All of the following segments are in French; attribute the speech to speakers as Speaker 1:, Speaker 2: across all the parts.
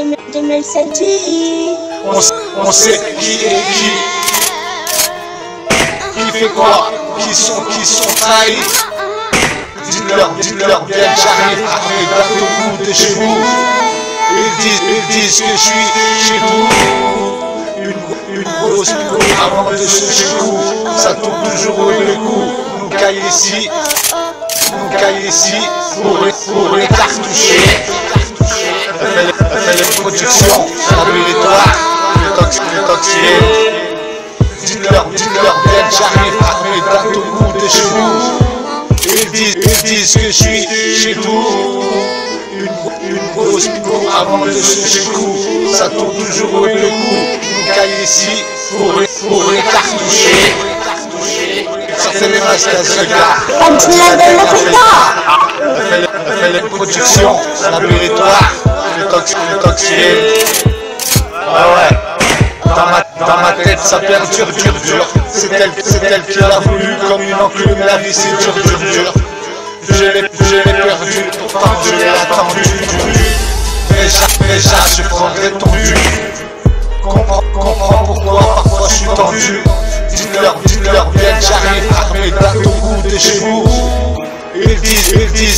Speaker 1: 2007.
Speaker 2: On sait qui est qui fait quoi, qui sont trahis. Dites-leur bien que j'arrive armé d'un coup de chez vous. Ils disent que je suis chez vous. Une grosse pico avant de se chez vous. Ça tourne toujours au le coup. Nous caille ici pour les cartoucher. Elle fait les productions, laboratoire, le toxier. Dites-leur bien que j'arrive armé d'un coup de chez vous. Ils disent que je suis chez vous. Une grosse pico avant de se chez vous. Ça tourne toujours au le coup. Nous caille ici pour les cartoucher. C'est les masques à ce gars. Elle fait les productions, laboratoire, le toxier. Ouais. Dans ma tête ça perdure, dur. C'est elle qui l'a voulu comme une enclume. La vie c'est dur. Je l'ai perdu, pourtant je l'ai attendu. Déjà je prendrai ton dû. Comprends pourquoi parfois je suis tendu. Dites-leur bien que j'arrive armé d'un coup de chez vous. Ils disent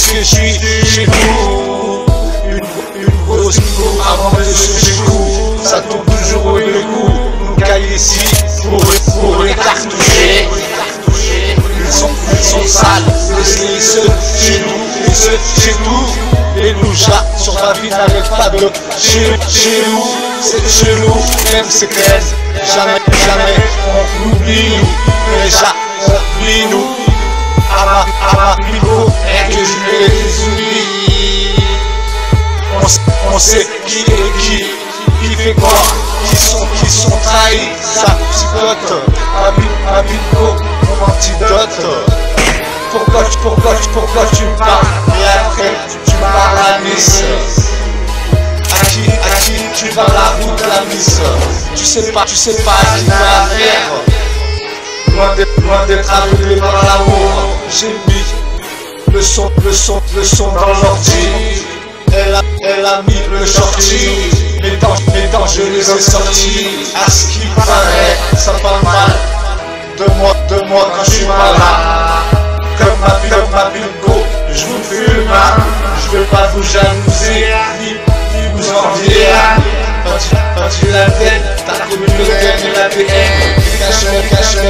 Speaker 2: que je suis chez vous. Une grosse pico avant de se chez vous. Ça tourne toujours au le coup. Nous caille ici pour les cartoucher. Ils sont sales, laissez ceux chez nous, chez nous. Les louchas sur ma vie n'arrêtent pas de chez nous. C'est chelou, même c'est clair. Jamais on oublie nous. Déjà on oublie nous. À ma pico, et que je les oublie. On sait qui est qui fait quoi, qui sont trahis. Ça psychote, ma pico, mon antidote. Pourquoi tu me parles et après tu parles à Nice? À qui tu vas la route la miss? Tu sais pas à qui tu vas faire. Loin d'être aveuglé par l'amour. J'ai mis le son dans l'ordi. Elle a mis le shorty. Mes dents je les ai sortis. À ce qui paraît, ça parle mal de moi quand je suis malade. Comme ma bingo, je vous fume. Je veux pas vous jalouser, ni vous envier. Quand tu la tête, t'as connu le thème et la TN. Cache le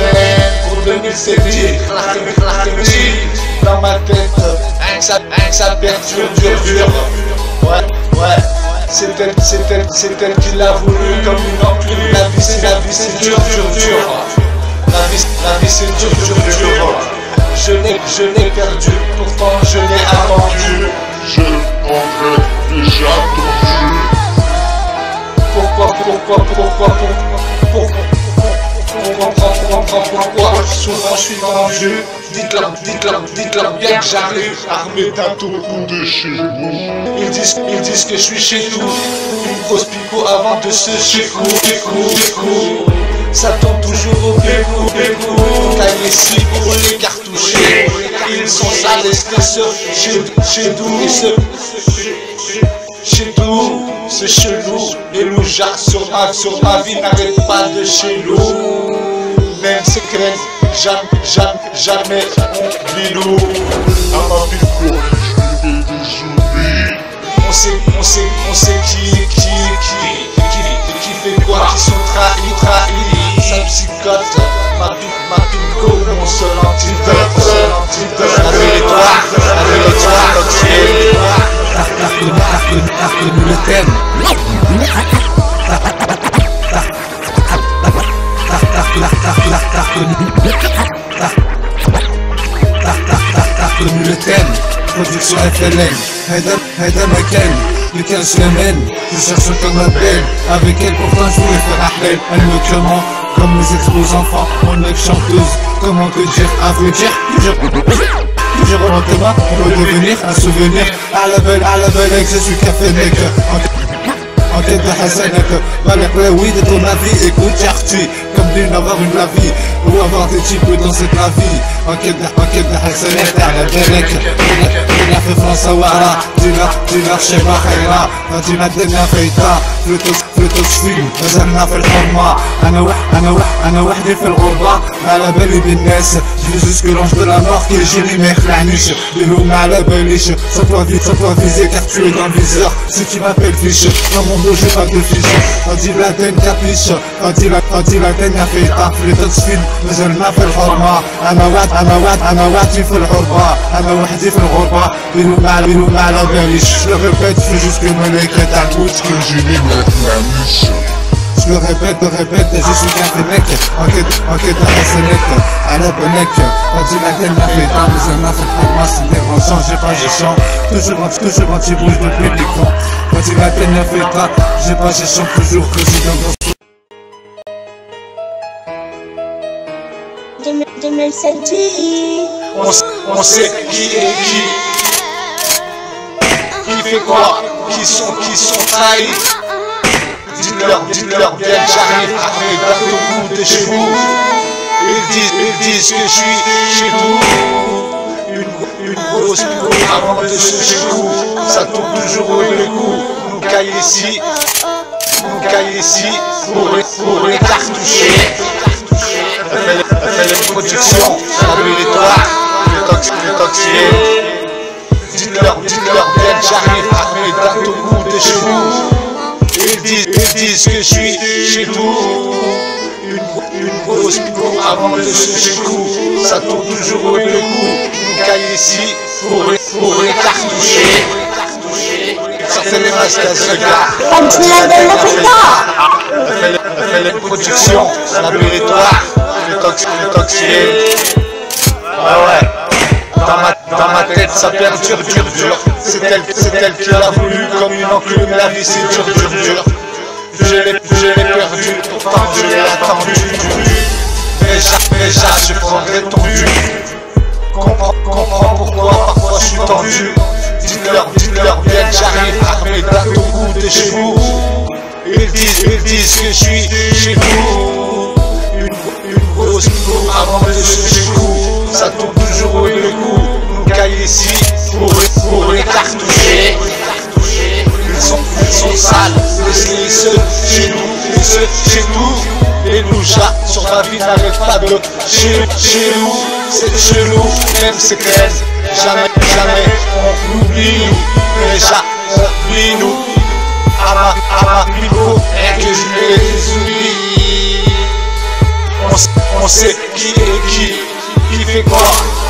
Speaker 2: pour 2007. Dans ma tête, ça perdure, dur. Ouais. C'est elle qui l'a voulu comme une enclume. La vie c'est dur. La vie c'est dur. Je l'ai perdu, pourtant je l'ai attendu.
Speaker 3: Je l'aurais déjà attendu.
Speaker 2: Pourquoi souvent je suis tendu. Dites-leur bien que j'arrive armé d'un coup
Speaker 3: de chez vous.
Speaker 2: Ils disent que je suis chez nous. Une grosse pico avant de se chez vous. Ça tombe toujours au bécou. Taille ici pour les cartoucher. Ils sont sales chez nous. Chez nous, c'est chelou. Les loujas sur ma vie n'arrêtent pas de chez nous. Même secret, jamais on oublie nous.
Speaker 3: À ma pico, je vais les oublier.
Speaker 2: On sait qui fait quoi, qui sont trahis. Ça psychote, ma pico, mon seul antidote. Laboratoire, toxier.
Speaker 4: T'as reconnu le thème. T'as reconnu le thème. Production FLN, Haida Maken, le 15 semaines, je cherche comme ma belle. Avec elle pourtant je voulais faire appel. Elle me commande comme les expos enfants, mon mec chanteuse. Comment te dire, à vous dire, toujours en commun, on peut devenir un souvenir. À la belle ex, je suis café mec. En tête de Hassanek, malgré le oui de ton avis, écoute Charty, comme d'une avoir une la vie, ou avoir des types dans cette la vie. En quête de Hassanek, à la belle ex, on a fait فرنسا واعرة دينا شيبة خيرة غادينا درنا فايتة فلوتوس فيلم مازالنا في الحرمة أنا وحدي في الغربة على بالي بالناس جي جوسكو لونج دو لا مور كيجيني ميخلعنيش بيهم ما على باليش سطوة فيزي كار tu es dans le viseur si tu m'appelles fiche dans mon dos j'ai pas de fiche غادي بلادين كابيش غادي بلادين فايتة فلوتوس فيلم مازالنا في الحرمة أنا وحدي في الغربة أنا وحدي في الغربة بيهم ما على باليش je le répète je fais juste que ملايكة تاع الموت
Speaker 3: كيجيني ميخلعنيش
Speaker 4: Je le répète, je suis qu'un fennec Enquête à la Sénèque, à la Benec Quand il a tellement fait temps, mais ça m'a fait pour moi c'est dérangeant, j'ai pas j'ai chant Toujours quand il bouge depuis l'écran Quand il a tellement fait temps, j'ai pas j'ai chant toujours président dans
Speaker 1: 2007.
Speaker 2: On sait qui est qui fait quoi, qui sont trahis. Dites-leur bien que j'arrive après d'un coup de chez vous. Ils disent que je suis chez vous. Une grosse pico avant de ce chez vous. Ça tourne toujours au même coup. Nous caillons ici pour les cartoucher. Elle fait les productions, laboratoire, les toxiques. Dites-leur bien que j'arrive après d'un coup de chez vous. Ils disent que je suis chez vous. Une grosse pico avant de ce chez vous. Ça tourne toujours au même coup. Nous caillons ici pour les cartoucher. Certaines masques à ce gars. Elle fait les productions, laboratoire, les toxiques. Ouais. Dans ma tête ça perdure, dur. C'est elle qui l'a voulu comme une enclume. La vie c'est dur. Je l'ai perdu, pourtant je l'ai attendu. Déjà je prendrai ton but. Comprends pourquoi parfois je suis tendu. Dites-leur bien que j'arrive armé d'un coup de chez vous. Ils disent que je suis chez vous. Une grosse pico avant de ce chez vous. Ça tourne toujours au même coup. Nous caillons ici pour les cartoucher. Ils sont sales, laissez-les chez nous. Et nous sur ma vie n'arrête pas de chez nous. C'est chelou, même c'est clair. Jamais on oublie nous. Déjà on oublie nous. À ma pico, et que je les oublie. On sait qui est qui fait quoi,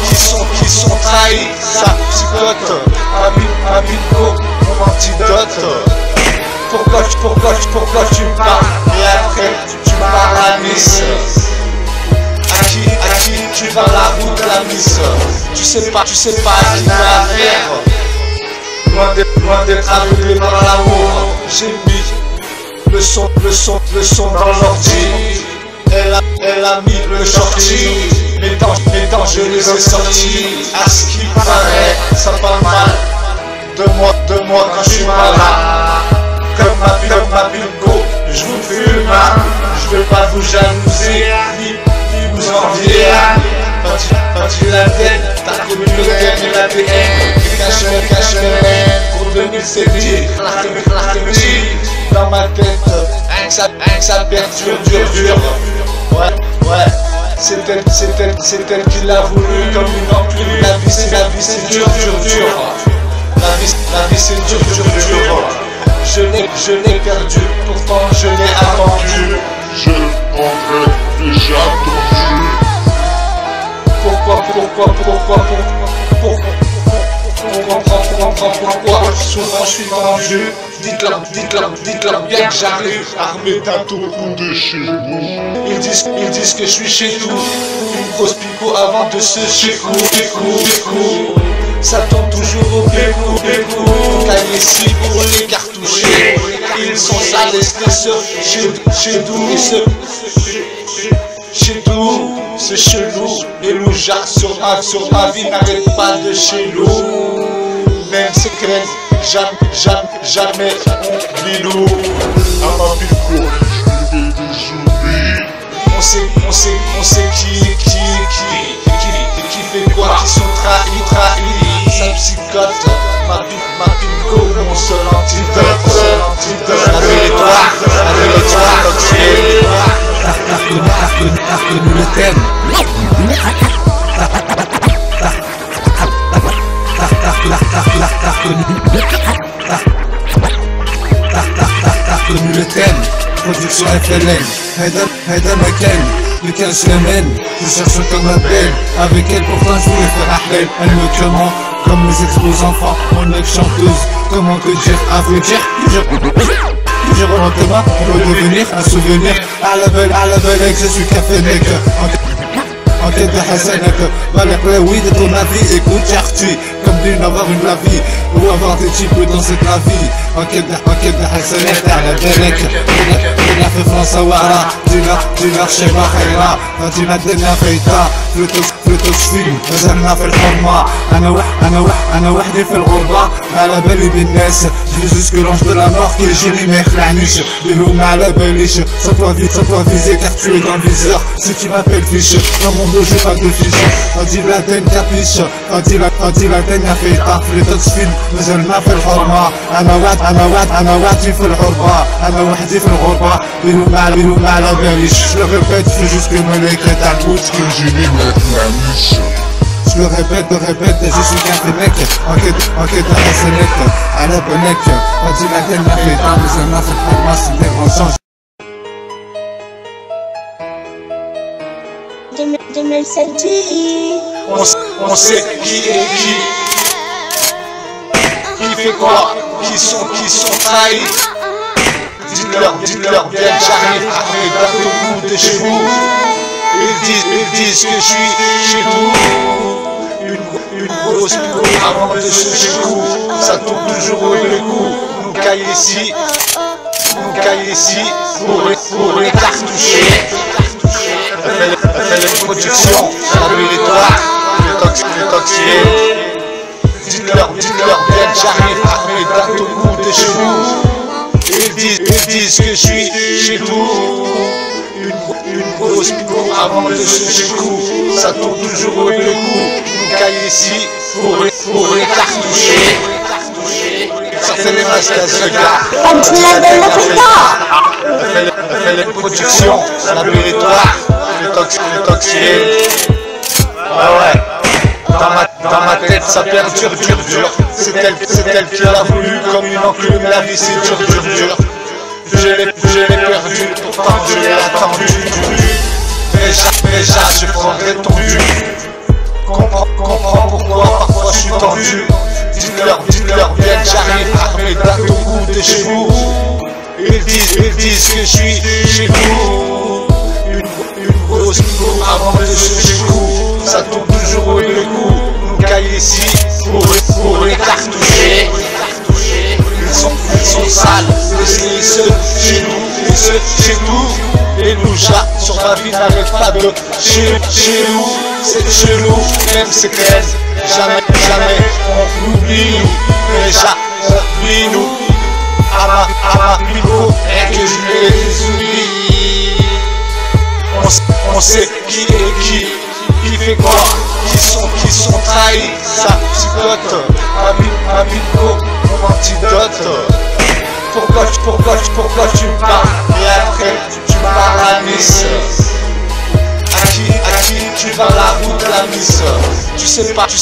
Speaker 2: qui sont trahis. Ça psychote, ma pico, mon antidote. Pourquoi tu me parles et après tu parles à Nice? À qui tu vas la route de la Nice? Tu sais pas à qui tu vas faire. Loin d'être aveuglé par l'amour. J'ai mis le son dans l'ordi. Elle a mis le shorty. Mes dents je les ai sortis. À ce qui paraît, ça parle mal de moi quand je suis malade. Comme ma bingo, je vous fume. Je vais pas vous jalouser, ni vous envier. Pas la tête, t'as connu le thème et l'ADN. Cache le pour 2007. Dans ma tête, ça perdure, dur. Ouais. C'est elle qui l'a voulu comme une enclume. La vie c'est dur. La vie c'est dur. Je l'ai perdu, pourtant je l'ai attendu.
Speaker 3: Je l'aurais déjà attendu.
Speaker 2: Pourquoi souvent je suis tendu. Dites-leur bien que j'arrive armé d'un tout coup de chez vous. Ils disent que je suis chez nous. Une grosse pico avant de se chez vous. Ça tombe toujours au bécou. Caille ici pour les cartoucher. Ils sont sales, chez nous. Chez nous, c'est chelou. Les loujards sur ma vie n'arrêtent pas de chelou. Même secret, jamais on oublie nous.
Speaker 3: À ma pico, je vais les oublier.
Speaker 2: On sait qui fait quoi, qui sont trahis. Ça psychote. ma pingo, mon seul antidote. La victoire, toxique.
Speaker 4: T'as reconnu le thème. T'as reconnu le thème. Production FLN. Haida Makan. De 15 semaines, je cherche comme ma belle. Avec elle pourtant je voulais faire appel. Elle me commande comme mes expos enfants. Mon ex-chanteuse, comment te dire? À vrai dire, je remonte ma pour devenir un souvenir. À la belle, je suis café mec. En quête de Hassanek, Valère oui de ton avis. Écoute Charty, comme d'une avoir une la vie, ou avoir des types dans cette la vie. En quête de Hassanek, à la belle. دينا في فرنسا وعرا دينا شيبا خيرا دينا دينا فيتا فلوتوس فيلم مازالنا في الحرمة أنا وحدي في الغربة على بالي بالناس جي جوسكو لونج دو لا مور كيجيني ميخلعنيش بيهم على باليش سطوا فيزي car tu es dans le viseur si tu m'appelles fiche dans mon dos j'ai pas de fiche غادي لاتين كابيش غادي لاتين فيتا فلوتوس فيلم مازالنا في الحرمة أنا وحدي في الغربة أنا وحدي في الغربة بيهم على باليش je le répète je fais juste que me les crêtes à gauche que j'ai mis la niche. Je le répète, je suis qu'un fait mec. Enquête à la sonnette, à la bonnette. Quand il a tellement fait temps, mais ça m'a fait pour moi, c'est des grands changes.
Speaker 1: 2007.
Speaker 2: On sait qui est qui fait quoi, qui sont trahis. Dites-leur bien que j'arrive après bientôt goûter chez vous. Ils disent que je suis chez vous. Une grosse pico avant de se chez vous. Ça tourne toujours au le coup. Nous caille ici pour les cartoucher. Elle fait les productions, la victoire, le toxique. Dites-leur bien que j'arrive après bientôt goûter chez vous. Ils disent que je suis chez vous. Une grosse pico avant de se chez vous. Ça tourne toujours au le coup. Nous caille ici pour les cartoucher. Ça fait les masques à ce gars. Elle fait les productions, la victoire, le toxique. Ouais. Dans ma tête ça perdure, dur. C'est elle qui l'a voulu comme une enclume. La vie c'est dur. Je l'ai perdu, pourtant je l'ai attendu. Déjà je prendrai ton dû. Comprends pourquoi parfois je suis tendu. Dites-leur bien que j'arrive après bientôt goûter chez vous. Ils disent que je suis chez vous. Une grosse pico avant de se chez vous. Ça tourne toujours au le coup. Nous caille ici pour les cartoucher. Ils sont sales, laissez-les seuls chez nous, chez nous. Et nous chats sur ma vie n'arrêtent pas de chez nous. C'est chelou, même c'est clair. Jamais on oublie nous. Les chats oublient nous. À ma pico, et que je les oublie. On sait qui est qui fait quoi, qui sont trahis. Ça psychote, ma pico, mon antidote. Pourquoi tu me parles et après tu parles à Nice? À qui tu vas la route de la Nice? Tu sais pas à qui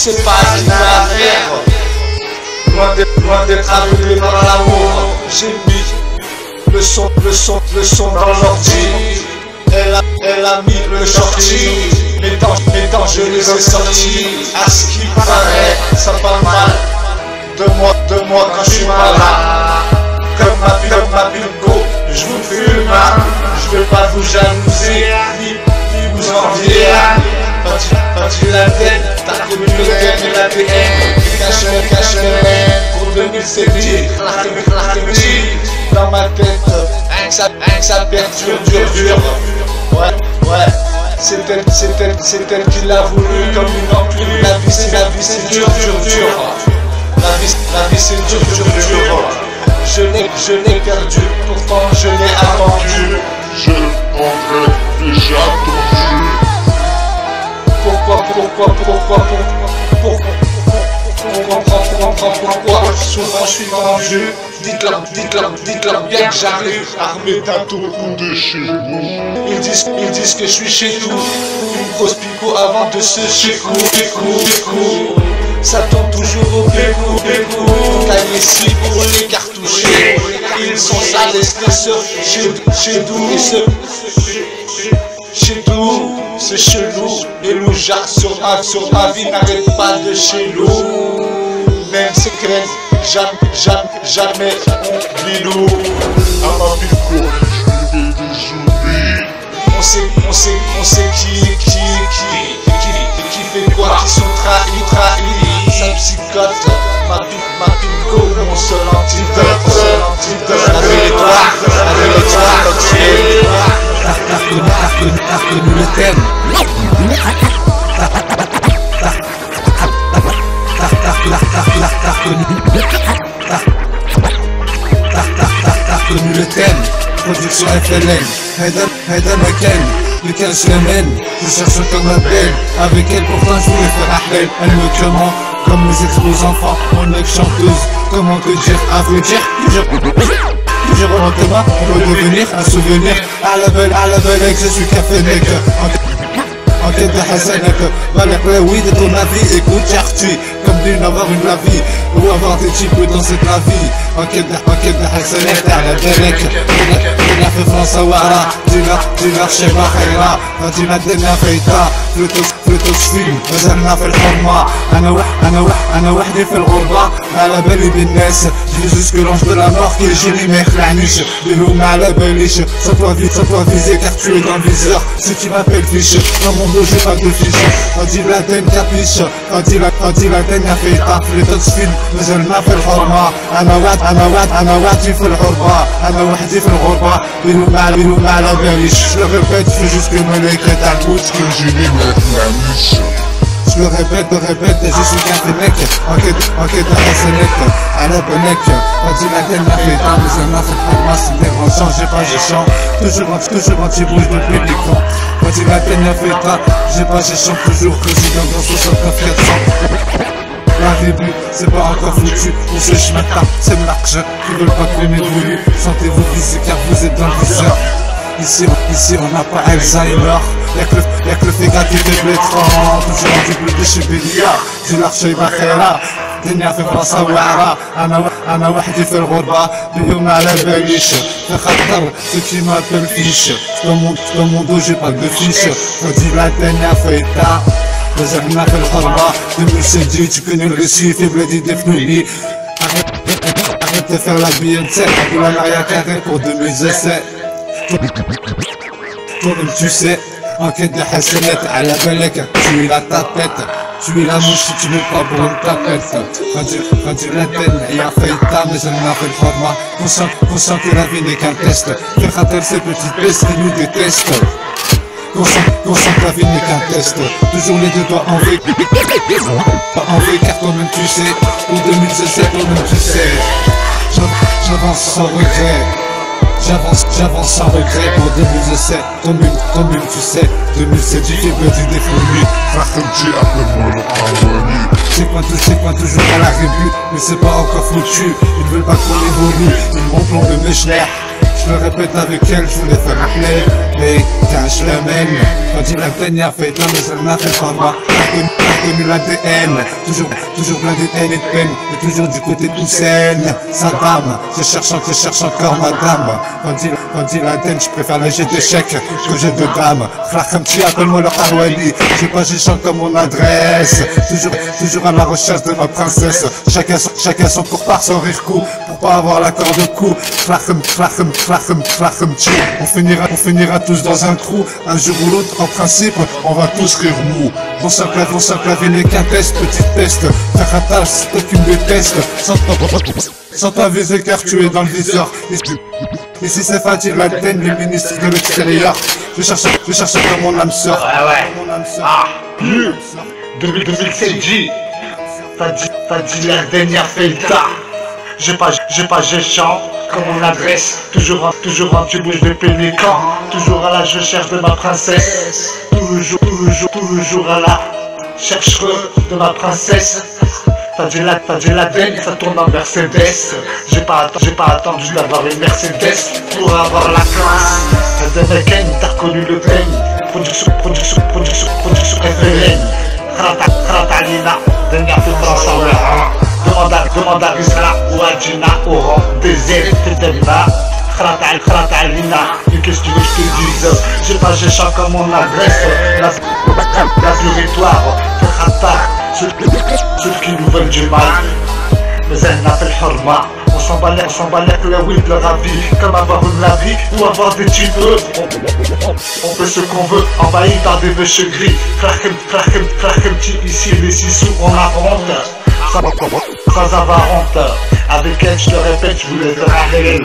Speaker 2: va faire. Loin d'être aveuglé par l'amour. J'ai mis le son dans l'ordi. Elle a mis le shorty. Mes dents je les ai sortis. À ce qui paraît, ça parle mal de moi quand je suis malade. Comme ma bingo, je vous fume. Je vais pas vous jalouser, ni vous envier. Pas la tête, t'as connu le thème et l'ADN. Cache le pour 2007. Dans ma tête, ça perdure, dur. Ouais. C'est elle qui l'a voulu comme une enclume. La vie c'est dur. La vie c'est dur. Je l'ai perdu, pourtant je l'ai attendu.
Speaker 3: Je m'en ai déjà attendu.
Speaker 2: Pourquoi comprends pourquoi souvent je suis vendu. Dites-leur bien que j'arrive armé d'un tout coup de chez vous. Ils disent que je suis chez nous. Une grosse pico avant de se chécou. Ça tombe toujours au bécou. Taille ici pour les cartoucher. Ils sont sales et stresseurs. Chez nous, c'est chelou. Et loujac sur ma vie n'arrête pas de chelou. Même secret, jamais bilou.
Speaker 3: À ma vie quoi, je vais aujourd'hui.
Speaker 2: On sait qui fait quoi, qui sont trahis. Ça psychote, ma pingo, mon seul antidote. Réveille-toi,
Speaker 4: T'as reconnu le thème. T'as reconnu le thème. Production FLN. Haida Makan. Le 15 semaines, je cherche comme ma belle. Avec elle pourtant je voulais faire appel. Elle me commande comme les expos enfants. Mon ex-chanteuse, comment te dire, à vous dire que je remonte pour devenir un souvenir. À la belle, je suis café mec. En quête de Hassanek, Valère oui de ton avis. Écoute Charty, comme d'une avoir une la vie ou avoir des types dans cette la vie. En quête de Hassanek, à la belle. On a fait France à Wara, دينا شيبة خيرة غادينا درنا فايدة فلوتوس فيلم مازالنا في الحرمة أنا وحدي في الغربة على بالي بالناس جي جوسكو لونج دو لا مور كيجيني ميخلعنيش بيهم ما على باليش سطوة فيزي car tu es dans le viseur si tu m'appelles fiche dans mon dos j'ai pas de fiche غادي لا دين كابيش غادي لا دين فايدة فلوتوس فيلم مازالنا في الحرمة أنا وحدي في الغربة أنا وحدي في الغربة بيهم ما على باليش je le répète, je fais juste que me les crêtes à gauche que j'ai mis mettre la niche. Je le répète, je suis qu'un fennec. En quête de Hassanek, à la bonnec. On dit la tête m'a fait tant, mais ça m'a fait pour moi, c'est dérangeant, j'ai chant. Toujours quand tu bouges depuis les camps. On dit la tête m'a fait tant, j'ai chant toujours président dans 69 400. L'arrivée, c'est pas encore foutu, on se chemin tard, c'est marche, qui veulent pas que les voulu. Sentez-vous visés car vous êtes dans le viseur. Ici on n'a pas Alzheimer. Y'a que le fégat qui fait blétrant. Toujours en double de chez Bélia. J'ai l'arche بخيرة الدنيا في فرنسا واعرة أنا وحدي في الغربة بيهم على باليش في خطر ceux qui m'appellent fiche. Dans mon dos j'ai pas de fiche. Je dis la dernière feuilletat مازالنا في الغربة 2007 tu connais le récit في بلادي دفنوني. Arrête de faire la Beyoncé ou la Maria Carré pour 2017. Toi-même tu sais, en quête de Hassanet à la balèque, tu es la tapette, tu es la mouche si tu veux pas pour une tapette. Quand tu la tête, il a fait ta mais elle n'a fait le format. Conscient que la vie n'est qu'un test. Faire rater ces petites pestes qui nous détestent. Conscient que la vie n'est qu'un test. Toujours les deux doigts en V. Pas en V car toi-même tu sais. Ou 2017 toi-même tu sais. J'avance sans regret. J'avance sans regret pour 2017. Toi-même tu sais. 2007 j'ai fait petit défini.
Speaker 3: Raconte appelle-moi le parolier.
Speaker 4: C'est quoi toujours à la rébut. Mais c'est pas encore foutu. Ils veulent pas qu'on évolue. Ils m'ont plombé mes schners. Je le répète avec elle, je voulais faire appeler. Mais quand je l'amène, quand il a dernière fête, là, mais ça m'a fait pas moi. Reconnu l'ADN, toujours plein de haine et de peine, et toujours du côté de Hussein. Sa dame, je cherche encore madame. Quand il a den, je préfère le jet d'échec que j'ai de dames. Khamti, appelle-moi le Harwali. J'ai chante comme mon adresse. Toujours à la recherche de ma princesse. Chacun son cours par son rire coup, pour pas avoir l'accord de coup. On finira tous dans un trou. Un jour ou l'autre, en principe, on va tous rire mou. Bon la vie n'est qu'un test, petite peste. Faire un tâche, c'est toi qui me déteste. Sans pas viser car tu es dans le viseur. Ici c'est Fatih Laden, le ministre de l'extérieur. Je cherche comme mon âme sœur.
Speaker 2: Ouais. 2007 J. Fatih Laden, y'a fait le tas. J'ai chant comme mon adresse. Toujours en tu bouges de pélican. Toujours à la recherche de ma princesse. Toujours à la chercheuse de ma princesse. la dingue, ça tourne en Mercedes. J'ai pas attendu d'avoir une Mercedes pour avoir la classe. Hadam Akan, t'as reconnu le peigne. Production FLN. Kharat Alina, dernière fait France. Demande à Rizla ou à Gina au rang des ailes, t'es Delma. Kharat Alina, mais qu'est-ce que tu veux que je te dise? J'ai chant comme mon adresse. La puritoire, Khatar. Ceux qui nous veulent du mal, mais elle n'a fait le horma. On s'emballe avec le weed, le ravi. Comme avoir une laverie ou avoir des types. On fait ce qu'on veut, envahi par des vêches gris. Krakem, ici les 6 sous, on a honte. Sans avoir honte. Avec elle, je te répète, je voulais te râler.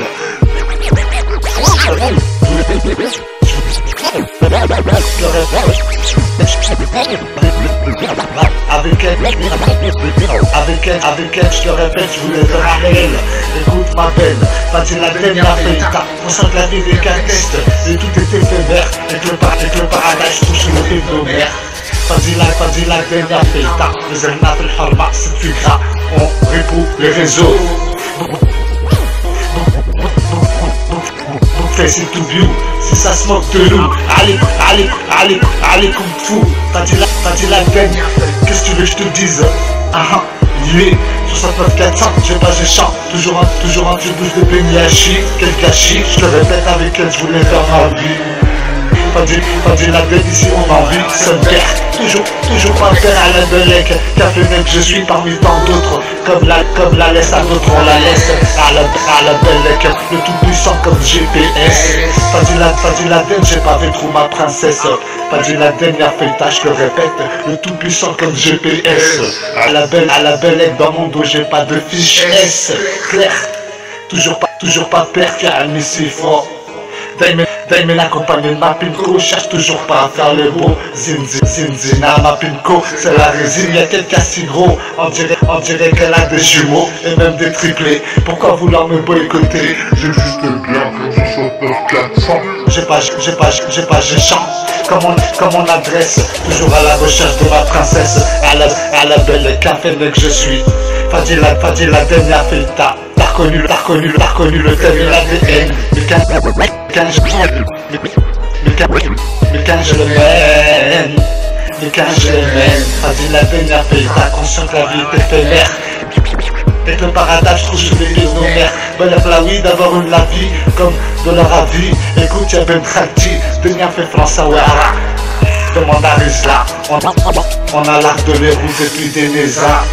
Speaker 2: Avec elle, je te répète, je voulais te râler. Écoute ma belle, vas-y la dernière fête. On sent que la vie n'est qu'un test, et tout est éphémère. Avec le paradise, je touche le fil d'Homère. Vas-y la dernière fête. Mais elle n'a fait le harma, c'est plus gras. On répond les réseaux. C'est tout view, si ça se moque de nous. Allez, kung fu. T'as dit la dernière, qu'est-ce que tu veux que je te dise? Yeah, 69 400, j'ai chant. Toujours en bouche de Benyashi. Quel gâchis, je te répète, avec elle, je voulais faire ma vie. Pas dit la bête, ici on en vit, seul père. Toujours pas père à la belèque. Café mec, je suis parmi tant d'autres. Comme la laisse à d'autres, on la laisse à la belèque. Le tout puissant comme GPS. Pas dit la denne, j'ai pas vu trop ma princesse. Pas dit la dernière fête, je le répète. Le tout puissant comme GPS. À la belèque, dans mon dos, j'ai pas de fiche S. Claire, toujours pas père, car elle m'est si fort. Damien accompagné de ma pinko, cherche toujours pas à faire le beau. Zinzina, ma pinko, c'est la résine, y'a quelqu'un si gros. On dirait qu'elle a des jumeaux et même des triplés. Pourquoi vouloir me boycotter?
Speaker 3: J'ai juste bien que 69 400.
Speaker 2: J'ai chant comme mon adresse. Toujours à la recherche de ma princesse. À la belle café mec je suis. Fadi la dernière fête. T'as reconnu le thème et l'ADN. Mais quand je le mène, Fadi la dernière fête. T'as conscience que la vie est éphémère. Avec le paradis, je trouve sur les pieds de nos mères. Ben la oui d'avoir une la vie comme de leur avis. Écoute, y'a Ben Khalti, dernière fait France à Ouara. Demande à Rizla, on a l'art de les roues depuis des Nézas.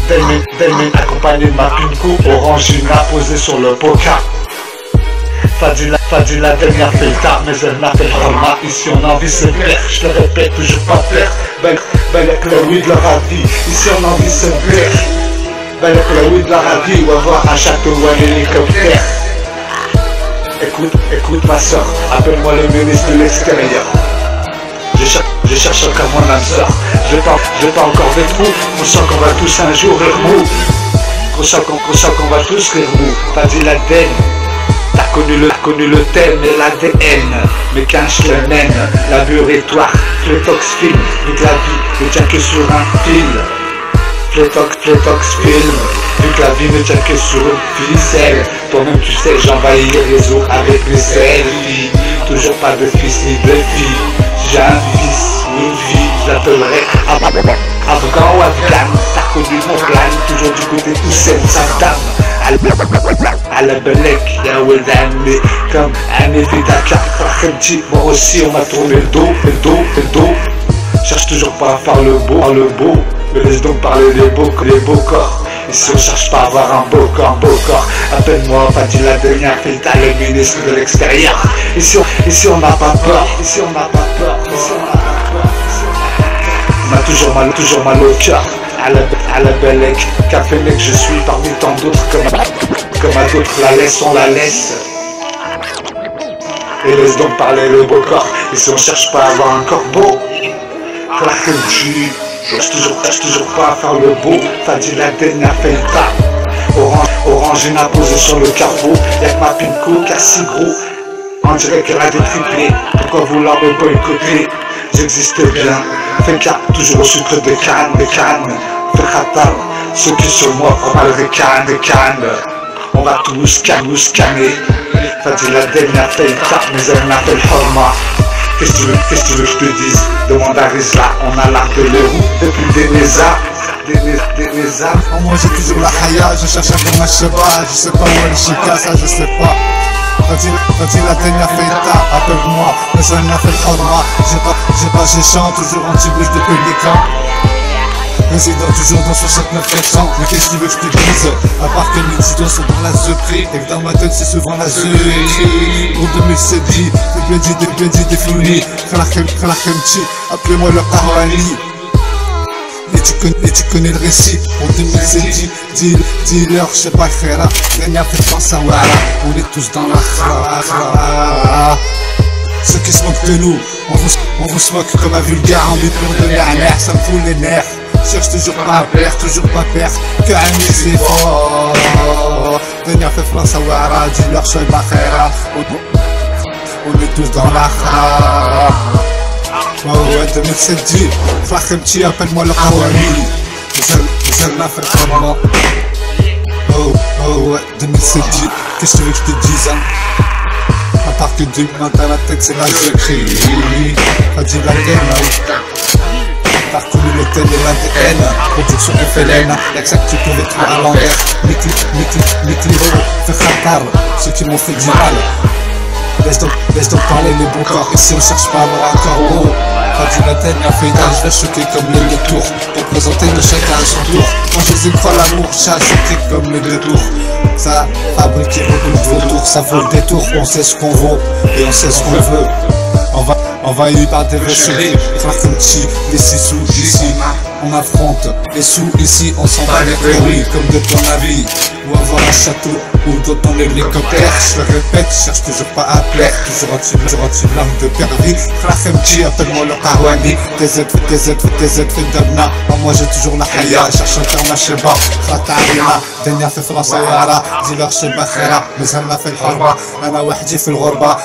Speaker 2: Damien accompagné de ma pinko, Orangina posée sur le poka. Fadi la dernière fête, mais elle n'a fait vraiment. Ici on a envie de se plaire, je te répète, toujours pas plaire. Ben avec le oui de leur avis, ici on a envie de se plaire. Ben avec le oui de leur avis, on va voir un château ou un hélicoptère. Écoute ma soeur, appelle-moi le ministre de l'extérieur. Je cherche encore mon âme sœur. Je vais pas encore des trous. On sent qu'on va tous un jour rire mou. On sent qu'on va tous rire mou. T'as dit l'ADN. T'as connu le thème et l'ADN. Mais quand je le mène, laboratoire, Flétox film. Vu que la vie ne tient que sur un fil. Flétox film. Vu que la vie ne tient que sur une ficelle. Toi-même tu sais, j'envahis les réseaux avec mes selfies. Toujours pas de fils ni de fille. J'ai un fils, une fille, je l'appellerai Afghan ou Afghan. T'as connu mon plan, toujours du côté Hussein Saddam. À la belèque, y'a Weldani, comme un évidaka. Moi aussi on m'a tourné le dos. Cherche toujours pas à faire le beau, mais laisse donc parler les beaux corps. Ici on cherche pas à avoir un beau corps. Appelle-moi Fadi la dernière fête, le ministre de l'extérieur. Ici on n'a pas peur. On a toujours mal au cœur. À la belèque, café mec je suis parmi tant d'autres. Comme à d'autres on la laisse. Et laisse donc parler le beau corps. Ici on cherche pas à avoir un corps beau. Cherche toujours pas à faire le beau. Fadi la dernière fait pas. Orangina posé sur le carreau. Y'a que ma pinko qui a si gros. On dirait qu'elle a des triplés. Pourquoi vouloir me boycotter? J'existe bien. Fait qu'à toujours au sucre de canne.
Speaker 4: في خطر ceux qui sur moi comme le rican. On va tous scanner. Fadi Laden a fait le cap, mais elle n'a fait le format. Qu'est-ce que tu veux que je te dise? Demande à Rizla, on a l'art de l'euro depuis des Nézas. Moi j'ai toujours la haya, je cherche à faire ma cheba. Je sais pas où elle chica, ça je sais pas. Fadi Laden a fait le tap, appelle-moi, mais elle n'a fait le format. J'ai chante, toujours anti-bouche depuis les camps. Résident toujours dans 69 ans. Mais qu'est-ce que tu veux que je te dise? À part que mes tutos sont dans la zepri et que dans ma tête c'est souvent la zepri. Pour 2007 dit, des flounis. Khalakemchi, appelez-moi le Arwani. Et tu connais le récit. En 2007 dit, dis-leur, je sais pas Khera. Gagna fait penser à Wara. On est tous dans la khara. Ceux qui se moquent de nous, on vous se moque comme un vulgaire. En bipure de la mer, ça me fout les nerfs. Cherche toujours pas à perdre, que un c'est fort. Venir faire France à Wara, dis-leur sois ma khera. On est tous dans la khara. Ouais, 2007 dit, Khalakemchi, appelle-moi le Arwani. Vous allez faire comment? Ouais, 2007 dit, qu'est-ce que tu veux que je te dise, hein? À part que du matin la tête c'est là que je crie. Fadi Laden, parcouru le tel et l'ADN. Production FLN, y'a que ça que tu pouvais trouver à l'envers. Les cliros, fait khatar, ceux qui m'ont fait du mal. Laisse donc parler les bons corps, ici on cherche pas à avoir un corps haut. Fadi Laden a fait d'âge, je vais choquer comme les deux tours. Représenter de chacun à son tour. Quand je les crois l'amour, chasse choqué comme les deux tours. Ça fabrique et recule de vautours, ça vaut le détour. On sait ce qu'on vaut et on sait ce qu'on veut. Envahi par des vacheries, Khalakemchi, les 6 sous ici. On affronte les sous ici, on s'en va les prairies comme de ton avis. Ou avoir un château, ou dans ton hélicoptère. Je le répète, je cherche toujours pas à plaire. Toujours anti l'âme de pervers. Khalakemchi, appelle-moi le Arwani. TZ fait d'Abna. Moi j'ai toujours la haya, cherche à faire ma sheba. Khatarina, dernière fait France à Wara. Dis-leur sheba khera, mais elle m'a fait le harba. Ana wahdi fait le ghorba.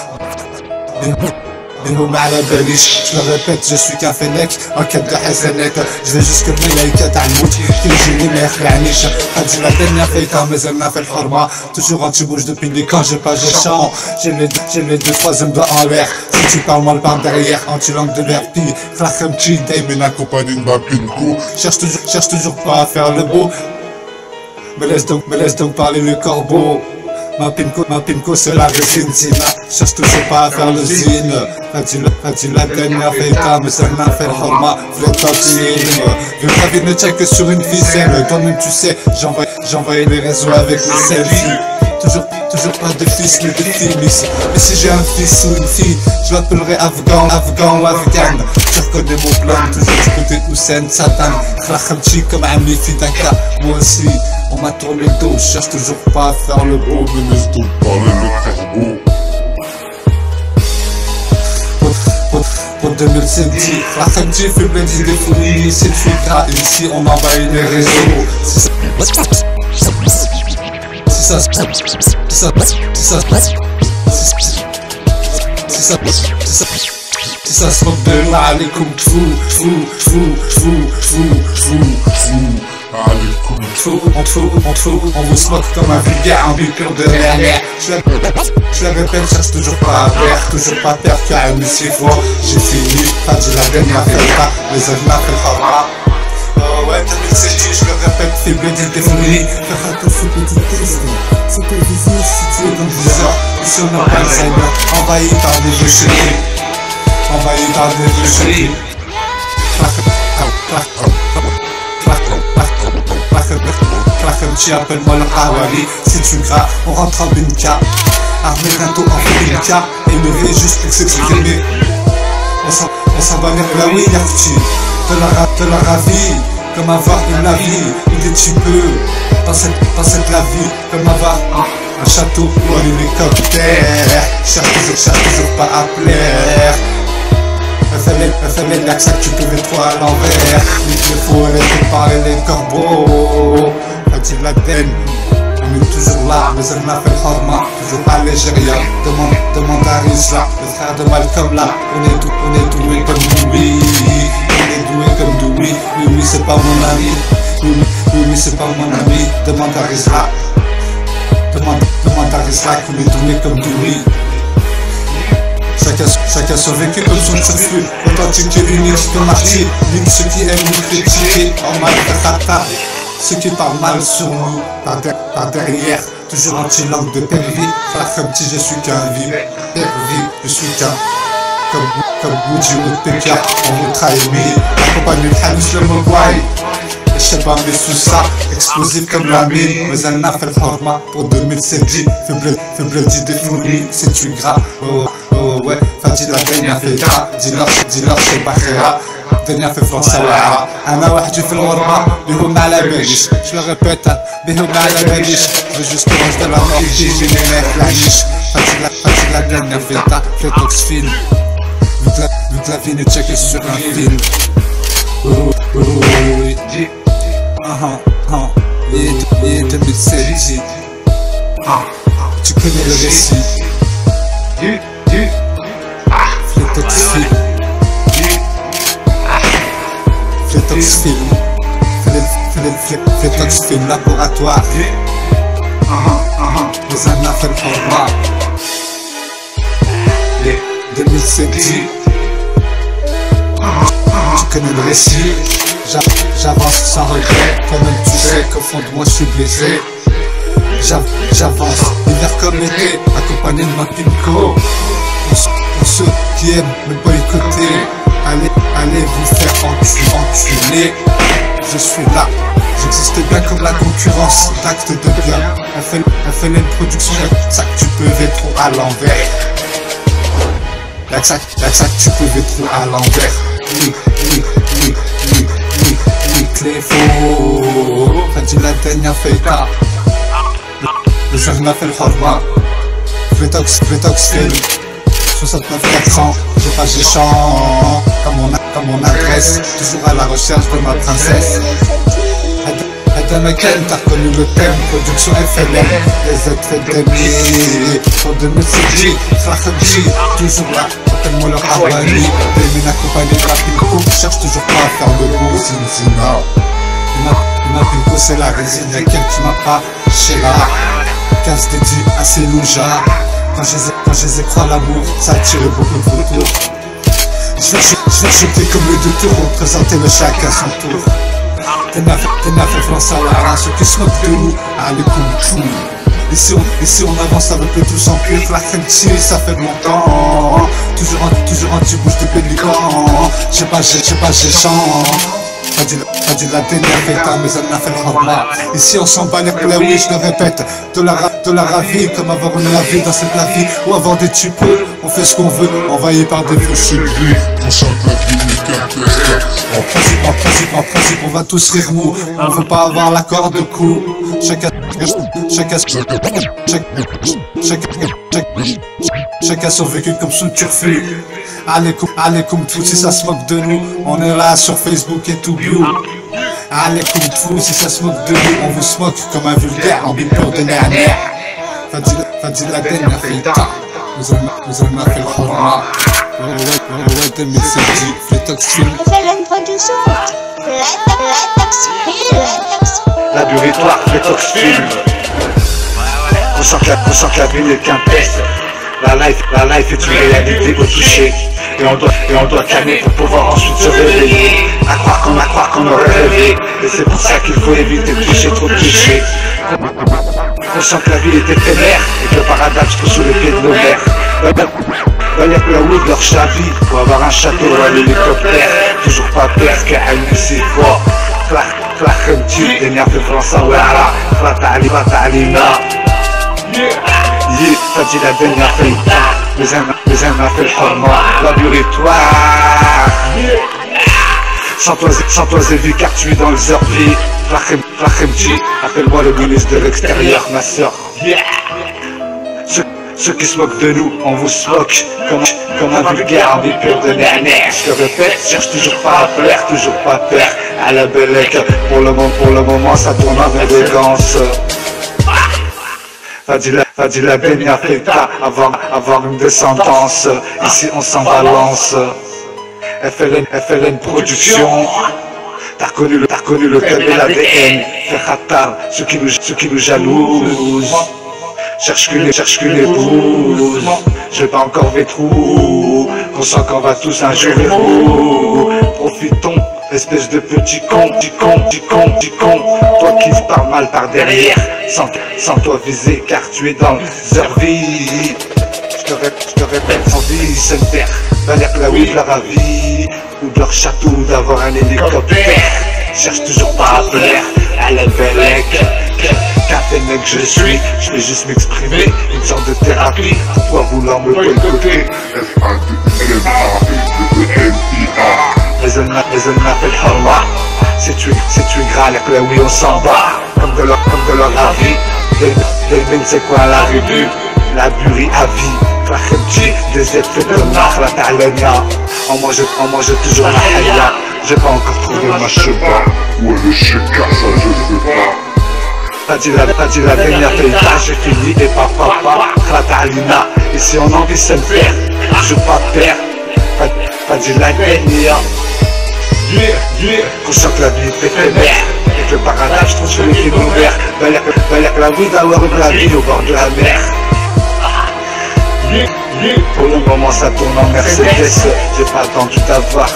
Speaker 4: Je le répète, je suis qu'un fennec en quête de hasanette. Je vais jusque Melaïka Talmout qui j'ai les mères l'anish. Fadi Laden a fait le temps, mais elle m'a fait le format. Toujours anti-bouche depuis les camps, j'ai chant. J'ai les deux troisième doigts en l'air. Si tu parles mal par derrière, anti-langue de verpi. Khalakemchi, Damon accompagné de ma pinko. Cherche toujours pas à faire le beau. Me laisse donc parler le corbeau. Ma pimco c'est la résine. Cherche toujours pas à faire le zine. Fadi Laden a fait le temps, mais ça m'a fait le format. Flotantine. Vu que la vie ne tient que sur une ficelle. Toi-même tu sais, j'envoie les réseaux avec les selfies. Toujours pas de fils ni de filles. Mais si j'ai un fils ou une fille, je l'appellerai Afghan ou Afghane. Tu reconnais mon plan, toujours du côté Hussein, Satan. Khalakemchi comme Ami Fidaka. Moi aussi, on m'a tourné le dos. Je cherche toujours pas à faire le beau, mais laisse donc parler le corbeau. Pour 2007, Khalakemchi fait plein d'idées folies. C'est tu gras, ici on envahit les réseaux. Si ça se moque de là, allez comme fou. On vous se moque comme un vulgaire en bipure de rien. Je le répète, cherche toujours pas à perdre, car un si fort. J'ai fini, Fadi Laden m'a fait le pas, mais elle m'a fait le format. Ouais, 2007, je le répète, fais bien des folies. Faire attention, petite test. C'est que visée située dans 10 heures. Ici on n'a pas le cyber, envahi par des vacheries. Khalakemchi, appelle-moi le Arwani. Si tu gras, on rentre en Binka. Armé bientôt en Binka. Élevé juste pour s'exprimer. On s'en va vers là, oui, Yarti. De la ravie, comme avoir une navire. Où tu peux, dans cette la vie, comme avoir un château ou un hélicoptère. Cherche toujours pas à plaire. FML, y'a que ça que tu pouvais trop à l'envers. Il faut laisser parler les corbeaux. Fadi Laden, on est toujours là, mais elle m'a fait le format. Toujours pas l'Algérien, demande à Rizla, le frère de Malcolm là. On est doué comme Doubi, oui, c'est pas mon ami. Oui, c'est pas mon ami. Demande à Rizla. Demande à Rizla qu'on est tourné comme du riz. Chacun survécu comme son surflux. Authentique et unique, c'est un martyr. Ligne ceux qui aiment nous critiquer. En mal de ceux qui parlent mal sur nous. Par derrière, toujours anti-langue de pervie. Frère comme si je suis qu'un vie. Pervie, je suis qu'un. Comme Woody ou Pekka, on vous trahit. Accompagné de Hanus le Mogwai. الشباب بالسوسة explosif comme la mine. مازالنا في الحرمة pour 2007. في بلادي دفنوني سي tu gras. Ouais, فهادي لا دنيا فيها. دينار شي بخيرة. الدنيا في فرنسا واعرة. أنا وحدي في الغربة بهم على باليش. جو ريبيت بهم على باليش. جو جوست كونج دو لا مورتي جيني ما يخلعنيش. فهادي لا دنيا فيها. في توكس فيلم. Vu que la vie n'est checkée sur un film. Il est 2007. Tu connais le récit. Fletox film. Fletox film. Fletox film laboratoire. Dans un affaire format. 2007. Tu connais le récit. J'avance sans regret. Toi-même tu sais qu'au fond de moi je suis blessé. J'avance, hiver comme été, accompagné de ma Pimco. Pour ceux qui aiment me boycotter, allez vous faire enculer. Je suis là, j'existe bien comme la concurrence d'actes de bien. Elle fait une production, ça que tu peux trop à l'envers. La ça que tu peux trop à l'envers. Les faux, فهادي لا دنيا فيها. رجعنا في الحرمة. Fletox film. 69 400, j'ai pas chant. Comme mon adresse, toujours à la recherche de ma princesse. Adam Ken, t'as reconnu le thème. Production FLM, les ZFDMI. Pour 2007, Flachemji, toujours là. Tellement leur harmonie. Les mines accompagnées de la Pimco, cherche toujours pas à faire le beau Zinzina. Ma Pimco c'est la résine, y'a qu'elle qui m'a pas chez la 15 dédiés à ces loujas. Quand je les ai crois l'amour, ça a tiré beaucoup de photos. Je vais chuter comme le deux tours, représenter le chaque à son tour. T'en as fait France à la ceux qui se moquent de nous, allez comme tout. Ici on avance avec le tout sans cuir, la Frenchie ça fait longtemps. Toujours anti-bouche de pélican. J'ai pas j'ai chant. Pas dit la dernière fête, mais elle n'a fait le rama. Ici on s'en bat les plaies, oui je le répète. De la ravie, comme avoir une lavie dans cette vie. Ou avoir des tupes, on fait ce qu'on veut, envahi par des vieux chéris.
Speaker 3: On chante la vie qu'un test.
Speaker 4: En principe on va tous rire mou. On veut pas avoir la corde de cou. Chacun survécu comme son turfu. Allez comme tout si ça se moque de nous. On est là sur Facebook et tout bio. Allez comme tout si ça se moque de nous. On vous smoke comme un vulgaire en bipeur de dernière. Fadi la dernière feta. Nous en a fait le horror. Ouais 2007 Fletox film.
Speaker 1: FLM Production.
Speaker 2: Laboratoire Fletox film. On sent que la vie n'est qu'un test. La life est une réalité au toucher. Et on doit calmer pour pouvoir ensuite se réveiller. À croire qu'on aurait rêvé. Et c'est pour ça qu'il faut éviter de toucher trop de clichés. Conscient que la vie est éphémère et que le paradis se trouve sous les pieds de nos mères. La wood leur chavie pour avoir un château à l'hélicoptère. Toujours pas perdre qu'à c'est fort. Clac comme tu l'énerve de France à Ouara. Fata Alina. فهادي لا دنيا فيها. مازالنا في الحرمة. Laboratoire. Sans toi Zévi car tu es dans les heures vie. Flachemji, appelle-moi le ministre de l'extérieur ma soeur. Ceux qui se moquent de nous, on vous smoke comme un vulgaire en bipure de nerner. Je te répète, cherche toujours pas à plaire, toujours pas peur. À la bellec, pour le moment ça tourne en élégance. Fadi la dernière feta, avoir une descendance. Ici on s'en balance. FLN Production. T'as reconnu le thème et l'ADN. Frère Khattar, ceux qui nous jalousent. Cherche qu'une épouse. Je vais pas encore vétrou. On sent qu'on va tous un jour vers vous. Profitons, espèce de petit con. Toi qui parles mal par derrière, sans toi viser car tu es dans leur vie. Je te répète sans vie, c'est une terre. Valère là où de leur avis, ou de leur château, d'avoir un hélicoptère. Cherche toujours pas à plaire à la belle. Café mec je suis, je vais juste m'exprimer, une sorte de thérapie. Pourquoi vouloir me boycotter? Mais elle m'appelle Horma. C'est tu gras, là oui on s'en bat. Comme de leur avis. Delmine c'est quoi la rébut? La burie à vie. Clakhemti, des effets de nar, la ta'lania. On mange toujours la haya. J'ai pas encore trouvé ma cheva.
Speaker 3: Ouais le cheka ça je sais pas.
Speaker 2: Pas dit la dernière paye-ta, j'ai fini et papa, Khatalina. Ici on a envie de se faire, je veux pas perdre. Pas dit la dernière. Conscient que la vie est éphémère. Et que le paradis, je trouve que les films ouverts. Valère la vie d'avoir eu la vie au bord de la mer. Pour le moment ça tourne en Mercedes. J'ai pas attendu d'avoir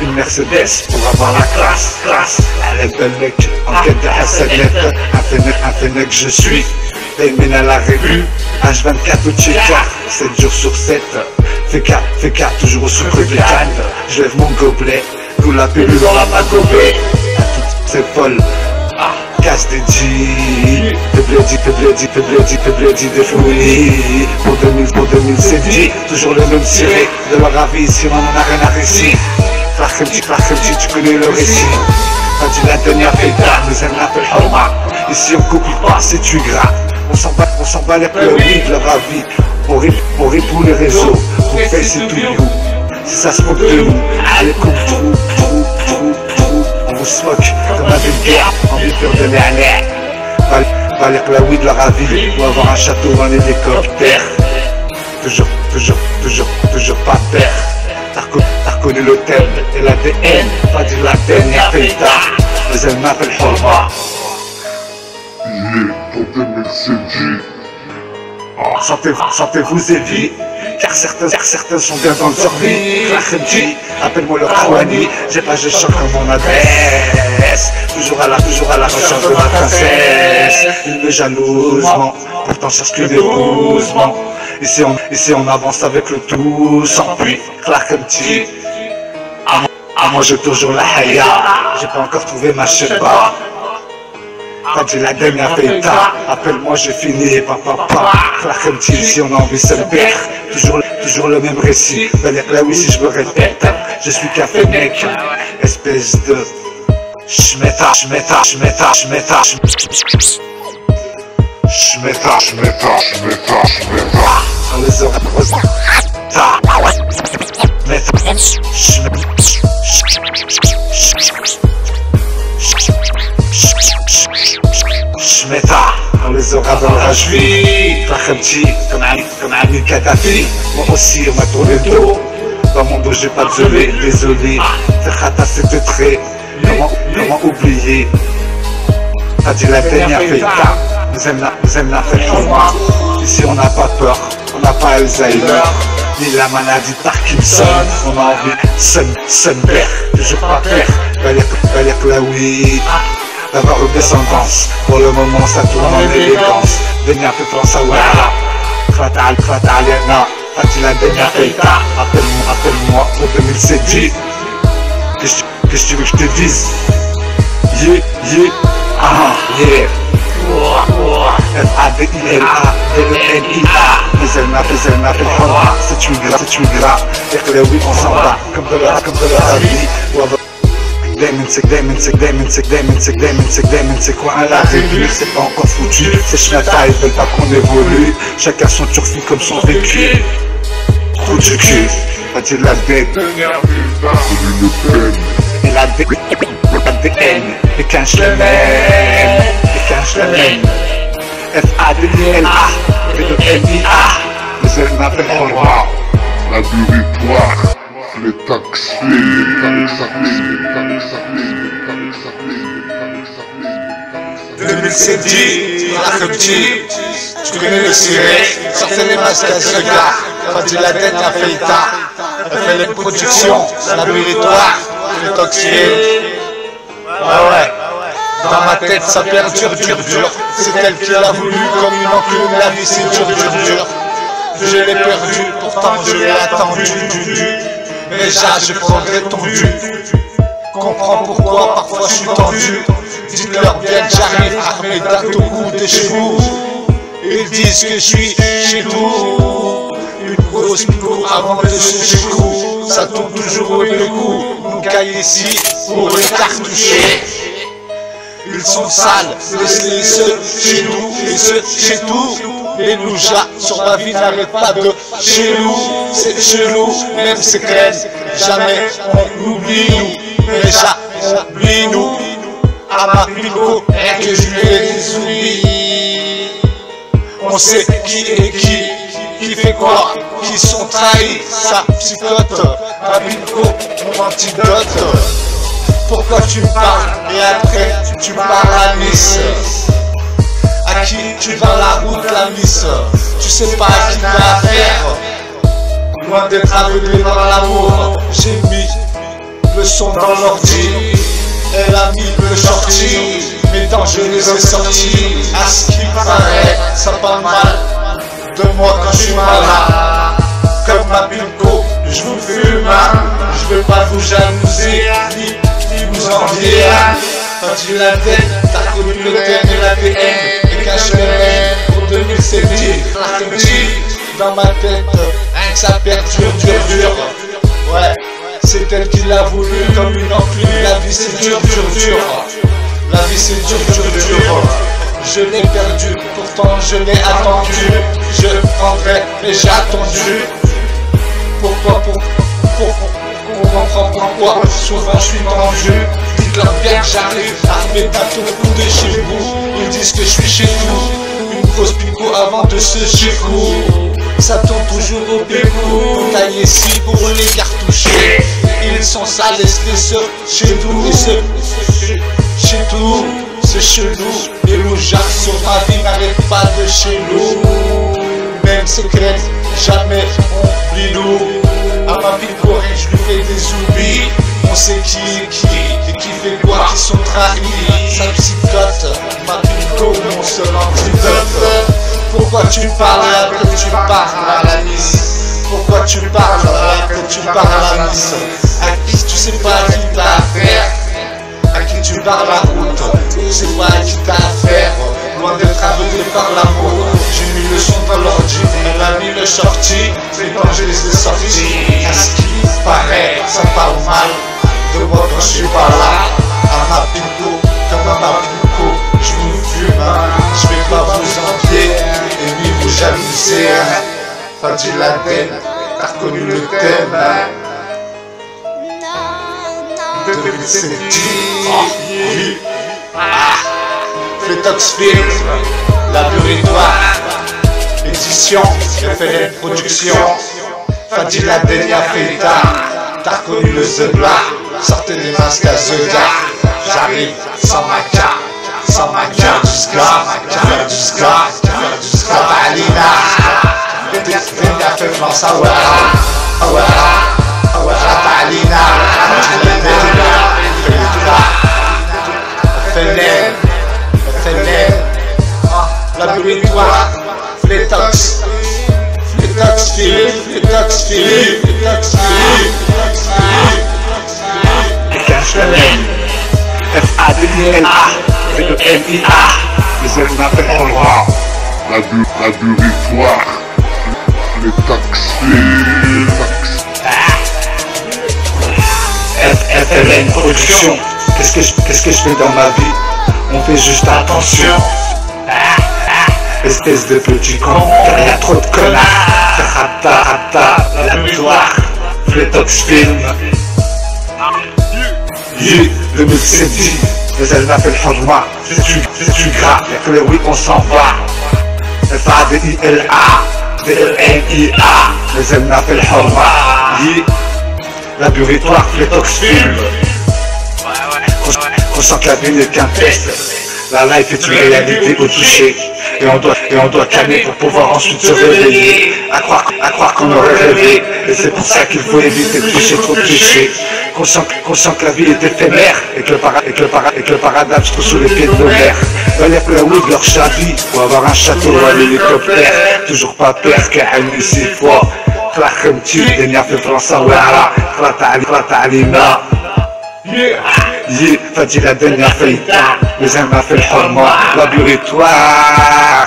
Speaker 2: une Mercedes pour avoir la classe. Elle est belle mec, en quête de Hassanet. Un fennec je suis, Delmine à la rébut. H24 au check-up, 7 jours sur 7. Fais cas, toujours au sucre de canne. Je lève mon gobelet, nous la pilule dans la magobée. C'est folle, casse des G. Te blédi de fouillis. Pour 2000 c'est dit, toujours le même ciré. De leur avis ici on en a rien à récit. Clakhemti, tu connais le récit. Pas dit la dernière fêta, mais elle m'appelle Horma. Ici on copie pas, c'est tu gras. On s'en bat les pleuris de leur avis. On rit pour les réseaux. Pour faire c'est tout you. Si ça se moque de nous, allez coupe trou. On vous smoke comme un vulgaire. En vipure de merlin. Valère la weed de leur avis. Ou avoir un château en hélicoptère. Toujours pas père. T'as reconnu le thème et l'ADN. Pas dit la dernière fêta, mais elle m'appelle Horma.
Speaker 3: Pour 2000 c'est dit.
Speaker 2: Sentez-vous évi, car certains sont bien dans leur vie. Clakhemti, appelle-moi le Kawani. J'ai pas je chante comme mon adresse. Toujours à la recherche de ma princesse. Il me jalousement, pourtant cherche que l'épousement. Ici on avance avec le tout, sans puis Clakhemti. À moi j'ai toujours la haya. J'ai pas encore trouvé ma cheva. Pas dit la dernière fêta, appelle-moi j'ai fini, papa. Clakhemti, ici on a envie de se perdre. Toujours le même récit. Valère là oui si je me répète. Je suis café mec, espèce de Shmeta. On les aura Shmeta, on les aura dans la cheville. Clakhemti, comme Ami Kadhafi. Moi aussi on m'a tourné le dos. Dans mon dos j'ai pas de gelée, désolé. Frère Khattar c'était très. Comment oublier? T'as dit la dernière fêta, nous aime la fête pour moi. Ici on n'a pas peur, on n'a pas Alzheimer, ni la maladie de Parkinson. On a envie de père, toujours pas père. Valère là oui, d'avoir une descendance. Pour le moment ça tourne en élégance. Dernière fête France à Ouara, Khatalina. T'as dit la dernière fêta, appelle-moi pour 2007 dit. Qu'est-ce que tu veux que je te dise? Yeah. F-A-D-I-L-A, D-E-N-I-A. Mais elle m'appelle Horma. C'est une gras. Et que les oui on s'en va. Comme de leur avis. Damon, c'est quoi un la rébut? C'est pas encore foutu. Ces Shmeta, ils veulent pas qu'on évolue. Chacun son turfi comme son vécu. Trou du cul. Pas dire la bête. Et la ADN, les 15 je l'aimène, F-A-D-I-L-A, D-E-N-I-A, mais elle m'appelle Horma.
Speaker 3: La burie Fletox
Speaker 2: 2007 dit, tu connais le ciré, sortez les masques à ce gars, Fadi Laden a fait Ita, elle fait les productions, laboratoire, Fletox ouais. Dans ma tête ça perdure, dur. C'est elle qui l'a voulu comme une enclume, la vie c'est dur. Je l'ai perdu, pourtant je l'ai attendu. Mais je prendrai ton dû. Comprends pourquoi parfois je suis tendu. Dites-leur bien que j'arrive, Ahmed Datougou de chez vous. Ils disent que je suis chez nous. Une grosse pico avant de se coup. Ça tourne toujours au coup. Nous caille ici pour les cartoucher. Ils sont sales, laisse-les ceux chez nous et ceux chez tout. Les loujas sur ma vie n'arrêtent pas de chelou. C'est chelou, même secret. Jamais on oublie nous, mais jamais on oublie nous. À ma pico, rien que je lui ai des oublis. On sait qui est qui fait quoi, qui sont trahis, ça psychote. Ma pico, mon antidote. Pourquoi tu me parles et après tu parles à Nice? À qui tu vas la route la miss? Tu sais pas à qui t'as affaire. Loin d'être aveuglé dans l'amour, j'ai mis le son dans l'ordi. Elle a mis le shorty, mes dents je les ai sortis. À ce qui paraît, ça parle mal de moi quand je suis malade. Comme ma pinko, je vous fume. Je veux pas vous jalouser ni vous envier. Fadi Laden, t'as connu le thème et l'ADN. Et cache les rênes pour 2007. Dans ma tête, rien que ça perdure, dur. Ouais, c'est elle qui l'a voulu comme une enclume. La vie c'est dur. La vie c'est dur. Je l'ai perdu, pourtant je l'ai attendu. Je prendrai, mais j'ai attendu. Pourquoi on comprend pourquoi souvent je suis tendu. Dites-leur bien que j'arrive, Ahmed Datougou de chez vous. Ils disent que je suis chez vous. Une grosse pico avant de se chez-vous. Ça tourne toujours au bécou. Taillé ici pour les cartoucher. Ils sont sales, laisse-les ceux chez nous. Et ceux chez tout, c'est chelou. Les loujards sur ma vie n'arrêtent pas de chez nous. Même secret, jamais on oublie nous. À ma vie corée, je lui fais des oublis. On sait qui est qui et qui fait quoi, qui sont trahis. Ça psychote, ma pico, mon seul antidote. Pourquoi tu parles après tu parles à la Nice? Pourquoi tu parles après tu parles à la Nice? À qui tu sais pas à qui t'as affaire? À qui tu parles la route? Tu sais pas à qui t'as affaire? Loin d'être aveuglé par l'amour. J'ai mis le son dans l'ordi, elle a mis le shorty. Mais quand je les ai sortis, à ce qui paraît, ça parle mal de moi quand je suis pas là. À ma pico, comme à ma pico, je vous fume. Je vais pas vous envier et ni vous jalouser. Fadi Laden, t'as reconnu le thème. 2007, oui. Fletox laboratoire, édition, FLN production. Fadi Laden a fait Ita, t'as reconnu le Zebla. Sortez les masques à Zega. J'arrive sans ma carte, du ska, Alina. Veni a fait France Awara, Alina. FLN, laboratoire, Fletox
Speaker 3: FADILA, VEMIA, les ailes n'appellent pas le roi. Laboratoire, Fletox.
Speaker 1: FLN production. Qu'est-ce que je fais dans ma vie? On fait juste attention. Espèce de petit con, car y'a trop de connards. Rata, laboratoire, Fletox film. 2007, les ailes m'appellent Hurma. C'est du gras, y'a que les oui on s'en va. FADILA, VEMIA, les ailes m'appellent Hurma. laboratoire, Flétox film. On sent que la vie n'est qu'un test. La life est une réalité au toucher. Et on doit calmer pour pouvoir ensuite se réveiller. À croire qu'on aurait rêvé. Et c'est pour ça qu'il faut éviter de toucher trop de péché. Conscient que la vie est éphémère. Et que le paradis se trouve sous les pieds de nos mères. Valère la oui de leur chavis. Pour avoir un château ou un hélicoptère. Toujours pas peur qu'un 6 fois. خمتي الدنيا في فرنسا واعرة قرات علينا فاتي لا الدنيا فايتة مازالنا في الحرمة لابوريتوار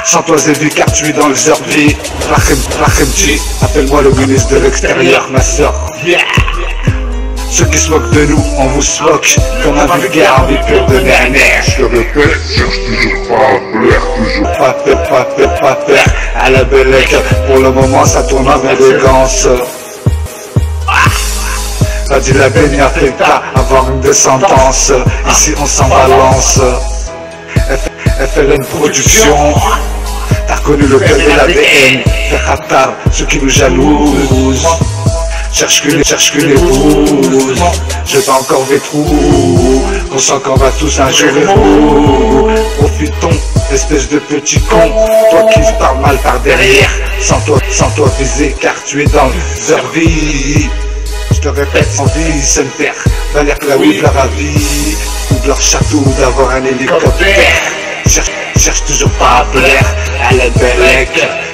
Speaker 1: Sans toi Zévi car tu es dans les heures vie Rahimti, appelle-moi le ministre de l'extérieur ma soeur. Ceux qui se moquent de nous, on vous se moque comme un vulgaire en pur de nerf.
Speaker 3: Je te répète, cherche toujours pas à plaire, toujours
Speaker 1: pas peur, à la bellec. Pour le moment ça tourne en élégance. T'as dit la baigne a fait pas avoir une descendance. Ici on s'en balance. FLN Production. T'as reconnu le code de l'ADN. Ferratar, ceux qui nous jalousent. Cherche que les bouses. J'ai pas encore des trous. On sent qu'on va tous un jour et profitons, espèce de petit con. Toi qui parles mal par derrière. Sans toi viser car tu es dans leur vie. Je te répète, sans vie, c'est une terre. Valère que la oui de la ravie. Ou de leur château, ou d'avoir un hélicoptère. Cherche toujours pas à plaire à la bellec.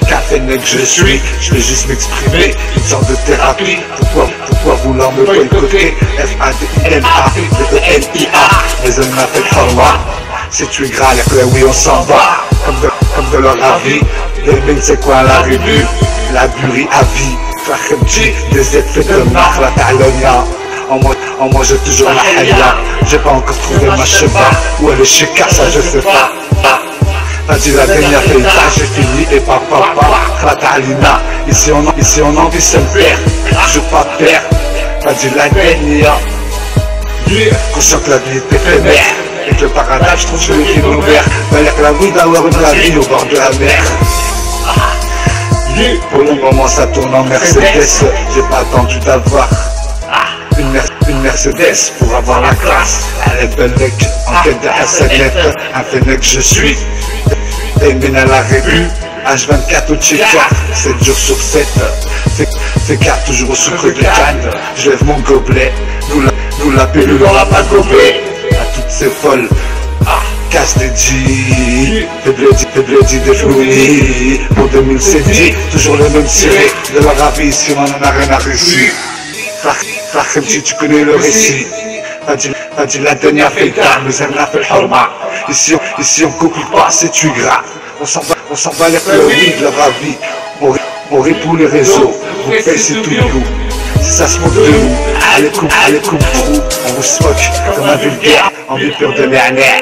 Speaker 1: Café que je suis, je vais juste m'exprimer. Une sorte de thérapie. Pourquoi vouloir me boycotter? F-A-D-I-N-A, D-E-N-I-A. Mais on m'appelle Harwa. Si tu es gras, y'a que là oui on s'en va. Comme de leur avis. Les mines c'est quoi la rébut? La burie à vie. Fahimti, des effets de marre, la talonia. En moi j'ai toujours la haya. J'ai pas encore trouvé ma cheva. Où elle est chez ça je sais pas. Vas-y la dernière fait j'ai fini et papa Kratalina. Ici on en vit seul père. Je pas père. Vas-y la dernière. Conscient que la vie est éphémère. Et que le paradis je trouve sur les films ouverts. Valère que la vie d'avoir une vie au bord de la mer. Pour le moment ça tourne en Mercedes. J'ai pas attendu d'avoir une Mercedes pour avoir la classe. Elle est belle mec, en quête de Hassanet. Un fennec je suis. T'aimes à la rébut. H24 au check-up, 7 jours sur 7. Fais carte toujours au sucre de canne. Je lève mon gobelet. Nous la pilule on l'a pas gobé. À toutes ces folles. Casse des G, fais bledi des flouis. Pour 2007, toujours le même ciré. De la ravie, si on en a rien à réussir. Rahimti, tu connais le récit. T'as dit la dernière fait tard, mais elle n'a fait le horma. Ici on copie pas, c'est tu gras. On s'en bat les oui de la ravie. On répond les réseaux. Vous faites c'est tout nous. Si ça se moque de nous, allez coupe trou. On vous se moque comme un vulgaire. En pur de nerf.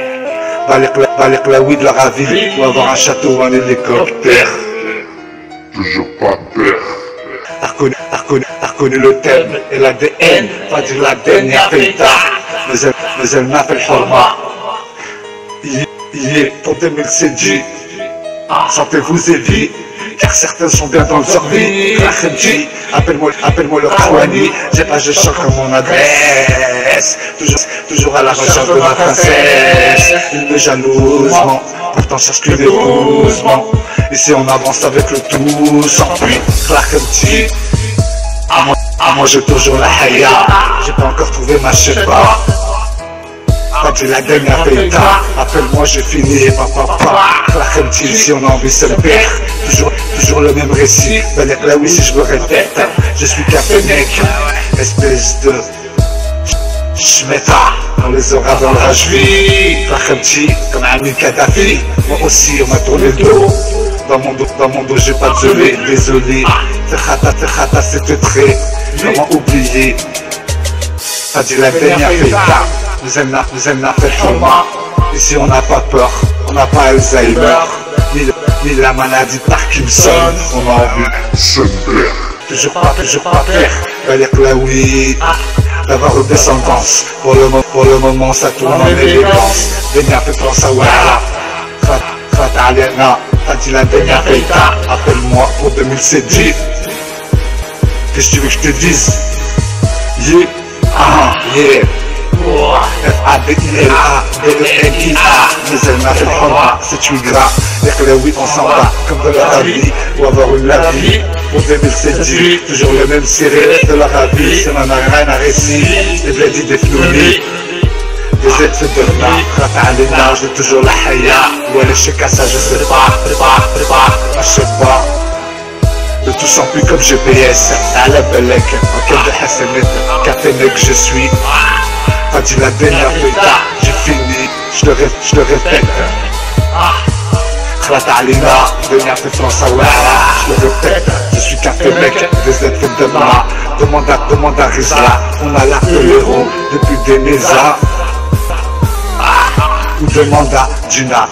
Speaker 1: Valère la oui de la ravie. Ou avoir un château ou un hélicoptère.
Speaker 3: toujours pas peur.
Speaker 1: T'as reconnu le thème et l'ADN. Pas dire la dernière fait tard. Mais elle m'a fait le horma. Il est pour 2007. Sentez-vous Zévi, car certains sont bien dans le survie. Rahimti, appelle-moi le Kawani. J'ai pas, je chante comme mon adresse. Toujours à la recherche de ma princesse. Il me jalousement, pourtant cherche que l'épousement. Ici on avance avec le tout, sans puis Rahimti. Moi j'ai toujours la haya. J'ai pas encore trouvé ma cheva. T'as dit la dernière fait tard. Appelle-moi j'ai fini, papa. Rahimti, si on a envie se perdre. Toujours le même récit. Valère là oui si je me répète. Je suis café mec. Espèce de Shmeta. Dans les horaires dans la juive. Rahimti, comme Ami Kadhafi. Moi aussi on m'a tourné le dos. Dans mon dos j'ai pas de gelée. Désolé. Terhata c'était très. Comment oublier? T'as dit la dernière fait tard. Nous aime la fait trauma. Ici on n'a pas peur, on n'a pas Alzheimer, ni la maladie de Parkinson. On a envie
Speaker 3: Se peur.
Speaker 1: toujours pas peur. Valère que la oui, d'avoir une descendance. Pour le moment ça tourne en élégance. Dernière fait penser à Wala. Fatalena, t'as dit la dernière fait tard. Appelle-moi pour 2007. Qu'est-ce que tu veux que je te dise? Yeah, yeah. F-A-B-I-L-A-D-E-N-I-A. Mais elle m'a fait le format, c'est une gras. Dire que les oui on s'en va comme de la vie. Ou avoir une la vie. Pour 2007, toujours le même ciré de la ravi. C'est ma rien à récit. Les blédis des flounis. Les aides se donnent. Rata Alina, j'ai toujours la haya. Ou elle est chez Kassa, je sais pas. Je sais pas. Le tout sans plus comme GPS. À la Belek, en quête de Hassanet. Café Nec, je suis. Pas dit la dernière feta, j'ai fini. Je le répète. Rata Alina, dernière fait France à Ouara. Je le répète, je suis Café Nec, des aides fait de moi. Demande à Rizla, on a l'art de l'euro depuis des Nézas. Ou demande à Gina,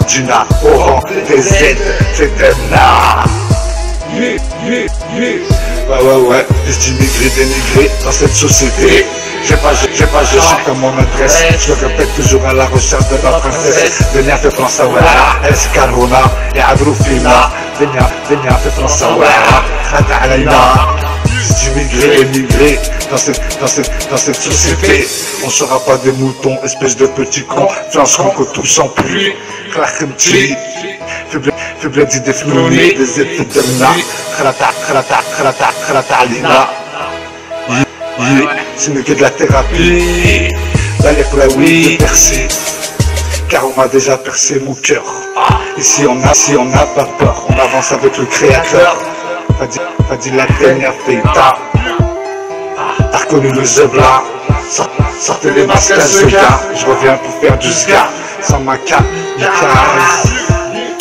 Speaker 1: au rang des aides, c'est Demna. Ouais, des immigrés dénigrés dans cette société. J'ai pas, je chante comme mon adresse. Je le répète toujours à la recherche de la princesse. Venia fait France à Ouara, Escarona, et Adroufina. Venia fait France à Ouara, Rata Alina. Des immigrés émigrés dans cette société. On sera pas des moutons, espèce de petits cons. Flancheront que tout sans pluie. Klachemti. Faible dit des flounis, des effets de mna. Rata Alina. Ce n'est que de la thérapie. D'aller pour la oui de percer. Car on m'a déjà percé mon cœur. Ici on n'a pas peur. On avance avec le créateur. Pas dit la dernière feta. T'as reconnu le zebla. Sortez les masques à Zega. Je reviens pour faire du ska. Sans ma cape,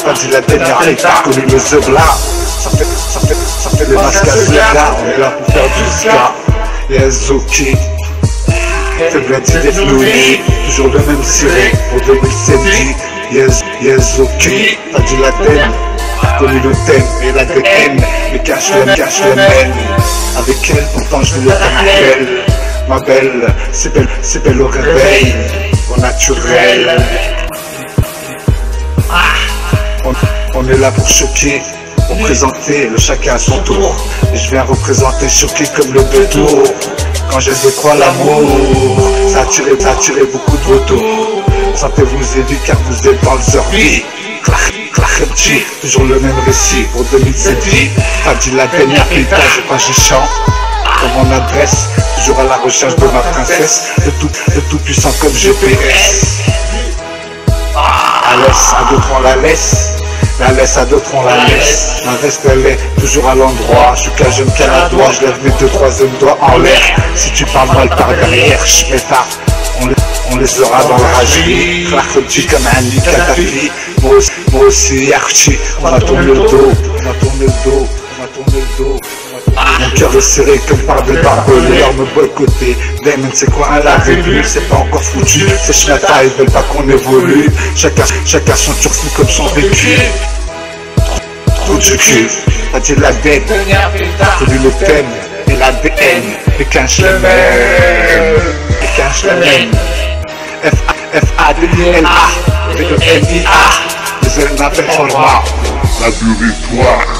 Speaker 1: pas dit la dernière feta. T'as reconnu le zebla. Sortez les masques à Zega. On est là pour faire du ska. Yes, ok. Faible dit des flounis. Toujours le même ciré. Pour 2007 yes, ok. Pas dit la thème. Connu le thème et la DN. Mais cache les mènes. Avec elle, pourtant je veux le faire. Ma belle, c'est belle au réveil. Au naturel. On est là pour choquer. Pour présenter le chacun à son tour. Et je viens représenter choqué comme le deux tours. Quand je décrois l'amour, ça a tiré beaucoup de retours. Sentez-vous élu car vous êtes dans le survie. Klachemti, toujours le même récit pour 2007. Pas dit la dernière feta, je chante. Comme mon adresse, toujours à la recherche de ma princesse. De tout puissant comme GPS. À d'autres on la laisse. La laisse à d'autres on la laisse. Ma veste elle est toujours à l'endroit. Je suis qu'un jeune canadois. Je lève mes 2 troisième doigts en l'air. Si tu parles mal par derrière, je mets pas. On les aura dans la ragerie. Klachemti comme Ali Kadhafi. Moi aussi Yarchi. On m'a tourné le dos. Mon cœur est serré comme par des barbelés. Me boycotter. Damon c'est quoi un lave-vue? C'est pas encore foutu. Ces schmatas ils veulent pas qu'on évolue. Chacun son turfu comme son vécu. Trop du cul. Pas dit la dette. Connu le thème et l'ADN. Les 15 le même. F-A-D-L-A-D-E-N-I-A. Les ailes m'appellent format.
Speaker 3: Laboratoire.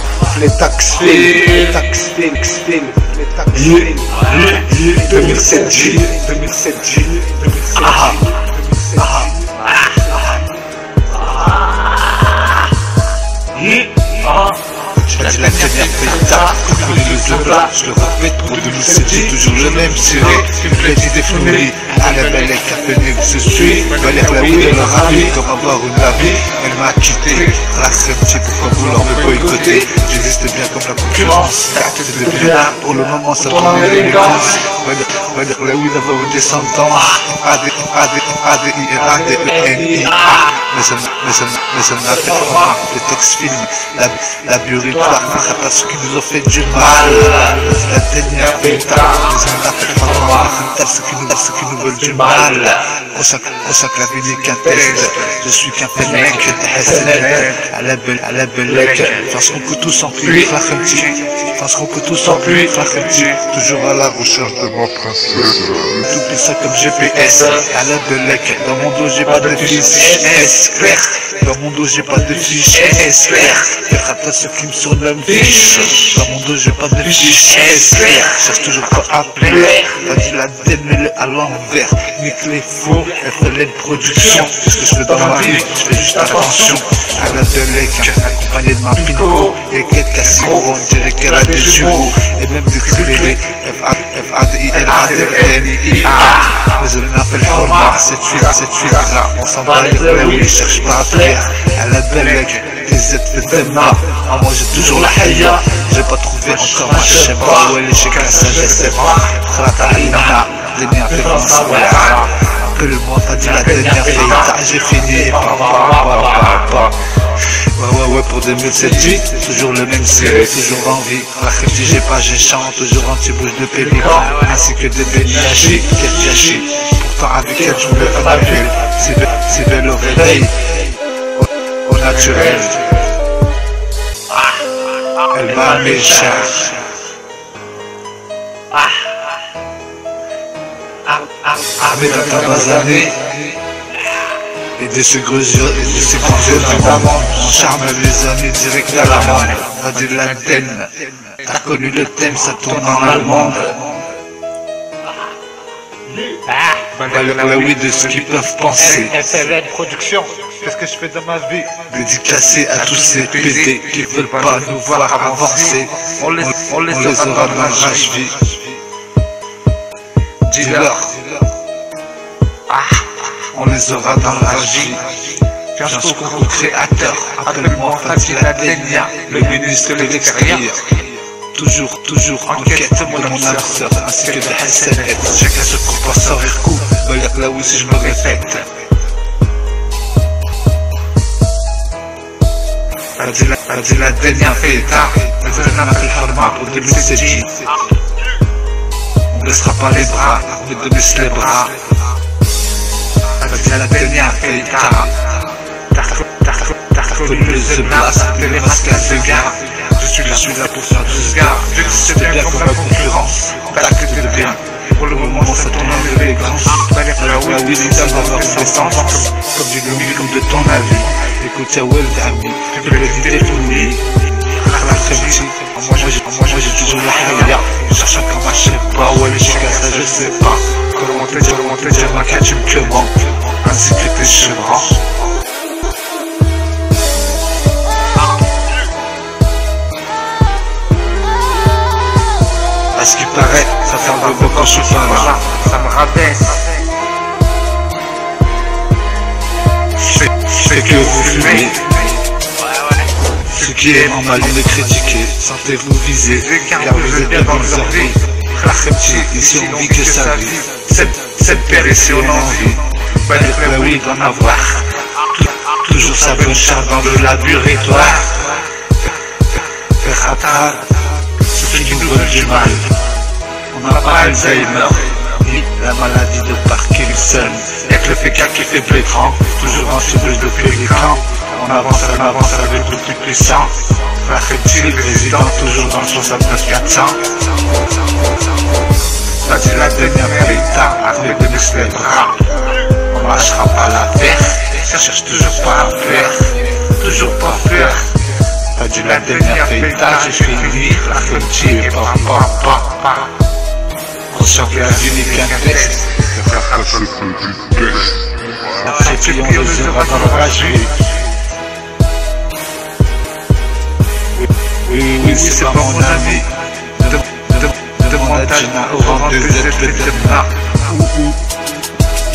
Speaker 1: Les taxes fil. 2007 G.
Speaker 2: La dernière feta, connu le zebra. Je le répète pour 2007, toujours le même ciré. Une plaie des flounis. À la belle Café Nec, je suis. Valère la oui de leur avis, comme avoir une vie. Elle m'a quitté. Klachemti, pourquoi vouloir me boycotter? J'existe bien comme la concurrence. Carte de bien, pour le moment ça prend l'élégance. Valère la oui d'avoir une descendant. A-D-I-R-A-D-E-N-I-A. Mais ça m'a fait format. Le texte film, laboratoire, parce qu'ils nous ont fait du mal. La dernière feta, mais ça m'a fait format. Ce qui nous
Speaker 1: veulent du mal. Conscient que la vie n'est qu'un test. Je suis qu'un fait mec, à la belle, parce qu'on peut tous en pluie, parce qu'on peut tous en pluie, toujours à la recherche de ma princesse. T'oublies ça comme GPS, à la belle, dans mon dos j'ai pas de fiche S, clair. Dans mon dos j'ai pas de fiche S, clair. Faire ceux qui me surnomment fiche. Dans mon dos j'ai pas de fiche S, clair. Cherche toujours pas à plaire. T'as dit la démêlée à l'envers. Nique les faux, FLN production. Qu'est-ce que je fais dans ma vie? Je fais juste attention. À la Delec, accompagné de ma pinko. Et qu'elle casse on dirait qu'elle a des jumeaux. Et même des télé. F-A-D-I-L-A-D-N-I-A. Mais elle m'appelle format, cette suite là. On s'en va les oui, je cherche pas à plaire. À la Delec, des Z fait des mains. Moi j'ai toujours la haya. J'ai pas trouvé encore ma chèvre. Ouais, j'ai qu'un sagesse, c'est vrai. Frataïna, dernière défense, ouais. Appelle-moi, t'as dit la dernière fête, j'ai fini. Ouais, pour 2007, toujours le même série, toujours en vie. La crèche, j'ai pas, j'ai chante, toujours anti-bouche de pélican, ainsi que des béniachis, quel gâchis. Pourtant, avec elle, je voulais faire la bulle. C'est belle au réveil, au naturel. Elle m'a méchant. Armé d'un tabasané et de ce gros yeux, et de ces grands yeux d'amande. On charme les amis direct à la mode. T'as dit l'antenne, t'as connu le thème, ça tourne en allemande. La oui de ce qu'ils peuvent penser.
Speaker 3: FLN production, qu'est-ce que je fais dans ma vie?
Speaker 1: Dédicacé à tous ces PD qui veulent pas nous voir avancer. On les aura dans la rage vie. Dis-leur, on les aura dans la vie. J'en suis le créateur, appelle-moi Fatih Ladenia, le ministre de l'extérieur. Toujours en quête de mon adversaire, ainsi que de Hassanet. Chacun se coupe à sans rire coup, Balak là oui si je me répète. Fatih Ladenia fait tard, mais elle n'a fait le format pour 2007. On baissera pas les bras, mais de baisser les bras. Fatih Ladenia fait tard. T'as connu les place, les masques à deux gars. Je suis là pour faire du sgar. Vu que c'est bien comme la concurrence, t'as que de bien. Pour le moment ça tourne en élégance. La oui c'est d'avoir une descente. Comme du Lumi, comme de ton avis. Écoute ya well d'ami, tu peux l'idée fini. Moi j'ai toujours la haya. Je cherche encore ma chef pas, ouais les chigas ça je sais pas. Comment te dire ma cat tu me commandes, ainsi que tes chevrons. À ce qui paraît, ça fait un peu quand je suis pas là.
Speaker 3: Ça me rabaisse.
Speaker 1: C'est que vous fumez. Ceux qui aiment en mal me critiquer, sentez-vous visés, car vous êtes bien dans leur vie. Ici on vit que sa vie, cette paire ici on en vit. Pas dire que oui d'en avoir. Toujours sa bonne charge dans le laboratoire. Faire attrape ceux qui nous veulent du mal. On n'a pas Alzheimer, ni la maladie de Parkinson. Y'a que le fécal qui fait l'écran, toujours en subuse de pélican. On avance avec le plus puissant. La reptile résident toujours dans le 69-400. T'as dit la dernière vérité, armée de baisser les bras. On lâchera pas l'affaire, ça cherche toujours pas à faire. Toujours pas faire. T'as dit la dernière vérité, j'ai fini. La reptile, pa. Conscient que la vie n'est qu'un test. Après puis on les aura dans le rage. Oui, c'est pas mon ami. Demande à Gina au rang de ZPTMA.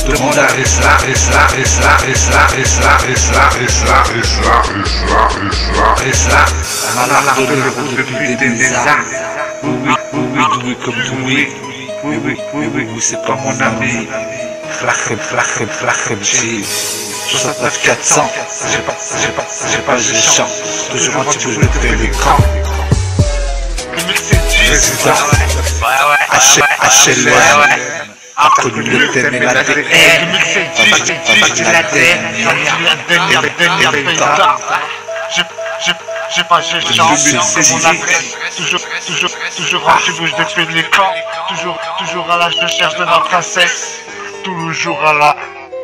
Speaker 1: Demande à Isla. On a marre de le route depuis des ans. Oui, comme oui. Oui, c'est pas mon ami. Flachem, 69-400. J'ai pas, j'ai chant. Toujours un petit peu de l'écran. Président HLM. T'as connu le thème et l'ADN.
Speaker 2: J'ai pas chance, mon adresse. Toujours en bouge de pélican. Toujours à la recherche de ma princesse. Toujours à la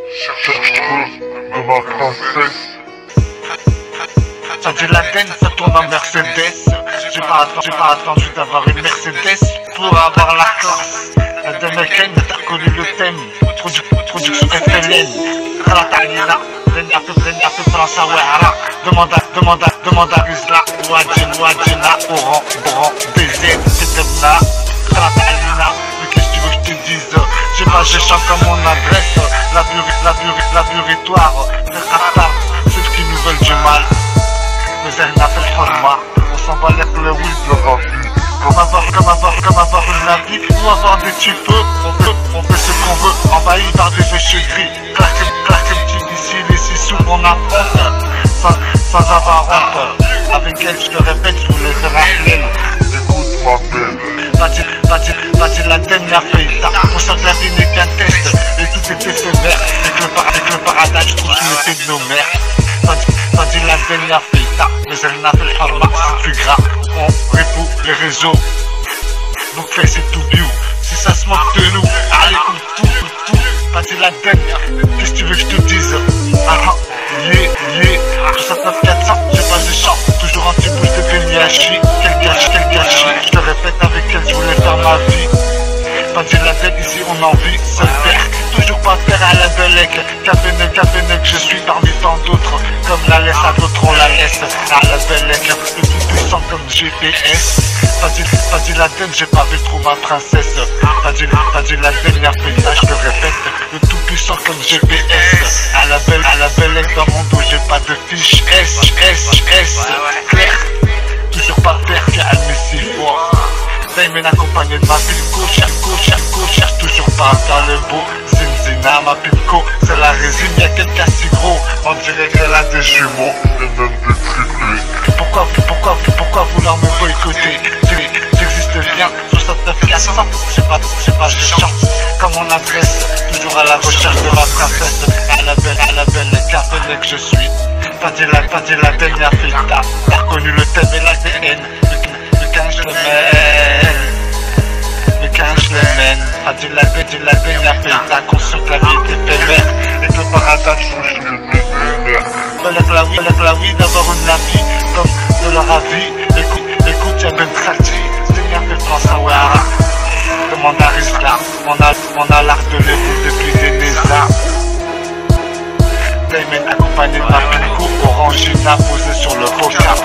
Speaker 2: recherche de ma princesse. Ça dit l'Aden, ça tourne en Mercedes. J'ai pas attendu d'avoir une Mercedes pour avoir la classe. La Demeken, t'as reconnu le thème. Production FLN. Kalatalina, Denya fait France à Wahara. Demande à Rizla, Ouadjina, Oran, DZ, Tetebna, Kalatalina. Mais qu'est-ce que tu veux que je te dise? Je chante à mon adresse. La vitoire, c'est Qatar, ceux qui nous veulent du mal. Mais elle n'a fait le format, on s'en bat les le oui de leur vie. Comme avoir une avis, ou avoir des petits feux. On fait ce qu'on veut, envahi par des péchés gris. Clark Team ici, les 6 sous on affronte. Sans avoir honte. Avec elle, je te répète, je voulais faire la plaine. Écoute ma belle. Va dire la dernière feuille. On sent que la vie n'est qu'un test. Et tout est éphémère. Avec le paradis, je trouve une épée de nos mères. Ça dit la dernière fille, mais elle n'a fait le format, c'est plus grave. On répout les réseaux, donc fais c'est tout view. Si ça se moque de nous, allez comme tout. Ça dit la dernière, qu'est-ce que tu veux que je te dise? Tout ça 9400, j'ai pas de chance. Toujours anti-bouche de Beniachi. Quel gâchis, je te répète avec elle, je voulais faire ma vie. Pas dire la tête, ici on en vit, seul père. Toujours pas père à la belèque. Cafénec, je suis parmi tant d'autres. Comme la laisse à d'autres, on la laisse. À la belèque, le tout puissant comme GPS. Pas dit la tête, j'ai pas vu trop ma princesse. Pas dit la dernière paysage, je te répète. Le tout puissant comme GPS. À la belèque, dans mon dos, j'ai pas de fiche. Claire, toujours pas père qu'à mes 6 fois. Damien accompagné de ma pilco, cherche toujours pas à faire le beau. Zinzina, ma pilco, c'est la résine, y'a quelqu'un si gros. On dirait qu'elle a des jumeaux, et même des triplés. Pourquoi vouloir me boycotter? J'existe bien, 69 400, j'ai pas de chance. Comme mon adresse, toujours à la recherche de ma princesse. À la belle, café que je suis. Pas dit la dernière fille, t'as reconnu le thème et l'ADN. Je le mène, a dit la dernière fille, t'as conscience que la vie est éphémère. Et que le paradis, je suis le millionnaire. Fallait que la oui d'avoir une avis, comme de leur avis. Écoute, y'a Ben Tralti, Seigneur fait France à Wahara. Demande à Rizla, on a l'art de l'écoute depuis des Nézas. Damien accompagné de ma pilco, Orangina posée sur le poker.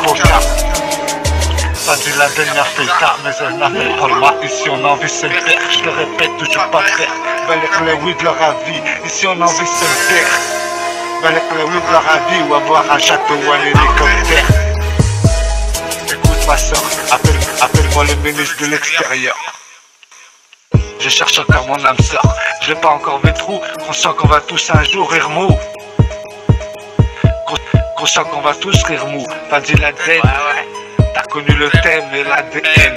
Speaker 2: Ça dit la dernière fille tard, mais elle n'a fait le format. Ici on en vit seul père, je le répète, toujours pas père. Valec les oui de leur avis, ici on en vit seul père. Valec les oui de leur avis, ou avoir un château ou un hélicoptère. Écoute ma soeur, appelle-moi le ministre de l'extérieur. Je cherche encore mon âme sœur, je l'ai pas encore vu trop. Conscient qu'on va tous un jour rire mou. Conscient qu'on va tous rire mou. Pas dit la draine. T'as connu le thème et l'ADN.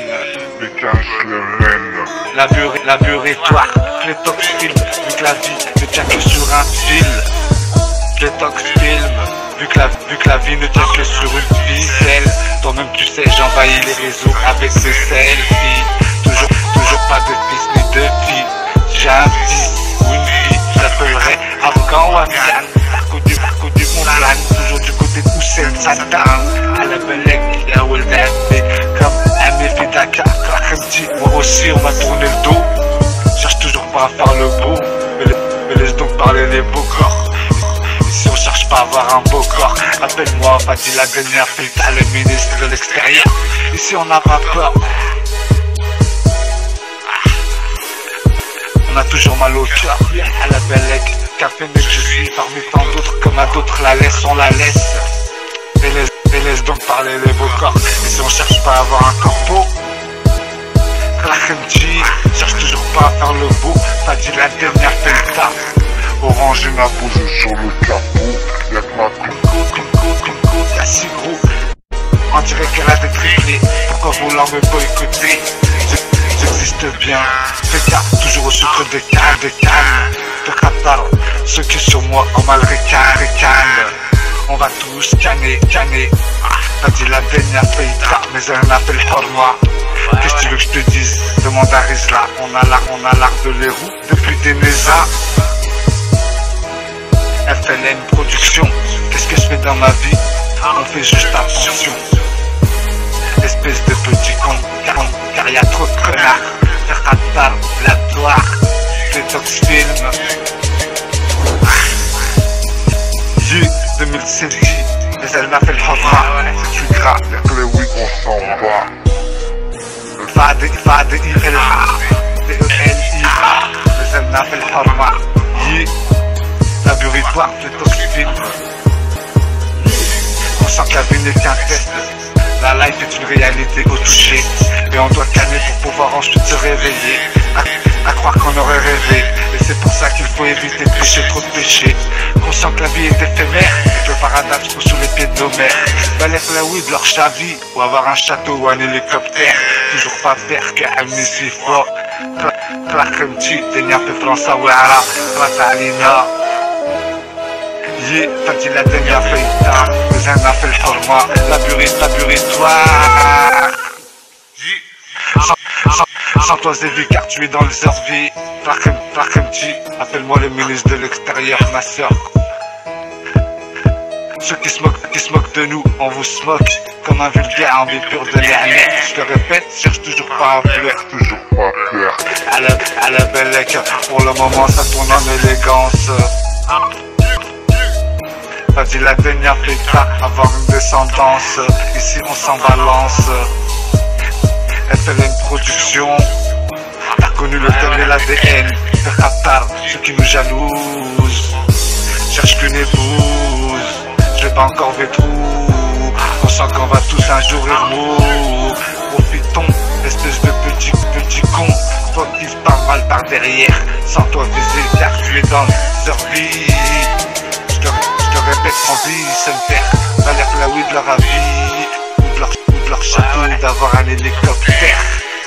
Speaker 1: Les caches le mènent.
Speaker 2: La vitoire, Plétox film, vu que la vie ne tient que sur un fil. Plétox film, vu que la vie ne tient que sur une ficelle. Toi-même tu sais, j'envahis les réseaux avec ce selfie. Toujours pas de fils ni de fille. J'ai un fils ou une fille, je l'appellerai Afghan ou Afghan. Parcouru mon plan, toujours du côté de Hussein Satan. À la belèque, là où elle est comme un méfie Dakar. Moi aussi on m'a tourné le dos. Cherche toujours pas à faire le beau, mais laisse donc parler les beaux corps. Ici on cherche pas à avoir un beau corps. Appelle-moi, pas dit la dernière fille, t'as le ministre de l'extérieur. Ici on n'a pas peur. On a toujours mal au cœur, à la belèque. Café que je suis parmi tant d'autres, comme à d'autres la laisse, on la laisse. Et laisse donc parler les beaux corps. Et si on cherche pas à avoir un corpo, Klachemji cherche toujours pas à faire le beau. T'as dit la dernière pelta.
Speaker 1: Orange m'a posé sur le capot. Y'a que ma
Speaker 2: Pinko, y'a si gros. On dirait qu'elle a des triplés. Pourquoi vouloir me boycotter?
Speaker 1: existent bien. Fais gaffe, toujours au sucre des cannes. De Qatar, ceux qui sur moi en mal ricanent. On va tous canner. T'as dit la dernière feita, mais elle a fait le horma. Qu'est-ce que tu veux que je te dise? Demande à Rizla. On a l'art de l'héros depuis des Neza. FLN Production. Qu'est-ce que je fais dans ma vie? On fait juste attention. Espèce de petit con, car y a trop de connards. Faire Qatar, la gloire, Detox Film. 2016, mais elle m'a fait le horma. C'est plus grave, y'a que le oui, on s'en va. Fade ILA, DELIA, mais elle m'a fait le horma. Laboratoire, Detox Film. On sent que la vie n'est qu'un test. La life est une réalité au toucher. Et on doit calmer pour pouvoir ensuite se réveiller. À croire qu'on aurait rêvé. Et c'est pour ça qu'il faut éviter de pécher trop de péchés. Conscient que la vie est éphémère et que le paradis se trouve sous les pieds de nos mères. Balèque la weed, leur chavi. Ou avoir un château ou un hélicoptère. Toujours pas faire qu'un si fort. Clark Mti, Denia fait França Ouara. Rata Alina. T'as dit la dernière feita, mais elle a fait le horma. Laboratoire. Sans toi Zévi, car tu es dans les orvies. Clark Mti, appelle-moi le ministre de l'extérieur, ma soeur. Ceux qui se moquent de nous, on vous se moque. Comme un vulgaire en vie pure de l'air. Je te répète, cherche toujours pas à plaire. À la Bellec, pour le moment ça tourne en élégance. T'as dit la dernière feita, avoir une descendance. Ici on s'en balance. FLN Production. T'as connu le thème et l'ADN. Faire Qatar, ceux qui nous jalousent. Cherche qu'une épouse. Je l'ai pas encore vu trou. On sent qu'on va tous un jour rire mou. Profitons, espèce de petit con. Toi qui se parle mal par derrière. Sans toi baiser car tu es dans leur vie. Je te répète, envie, se me faire valeur la oui de leur avis, ou de leur château, d'avoir un hélicoptère.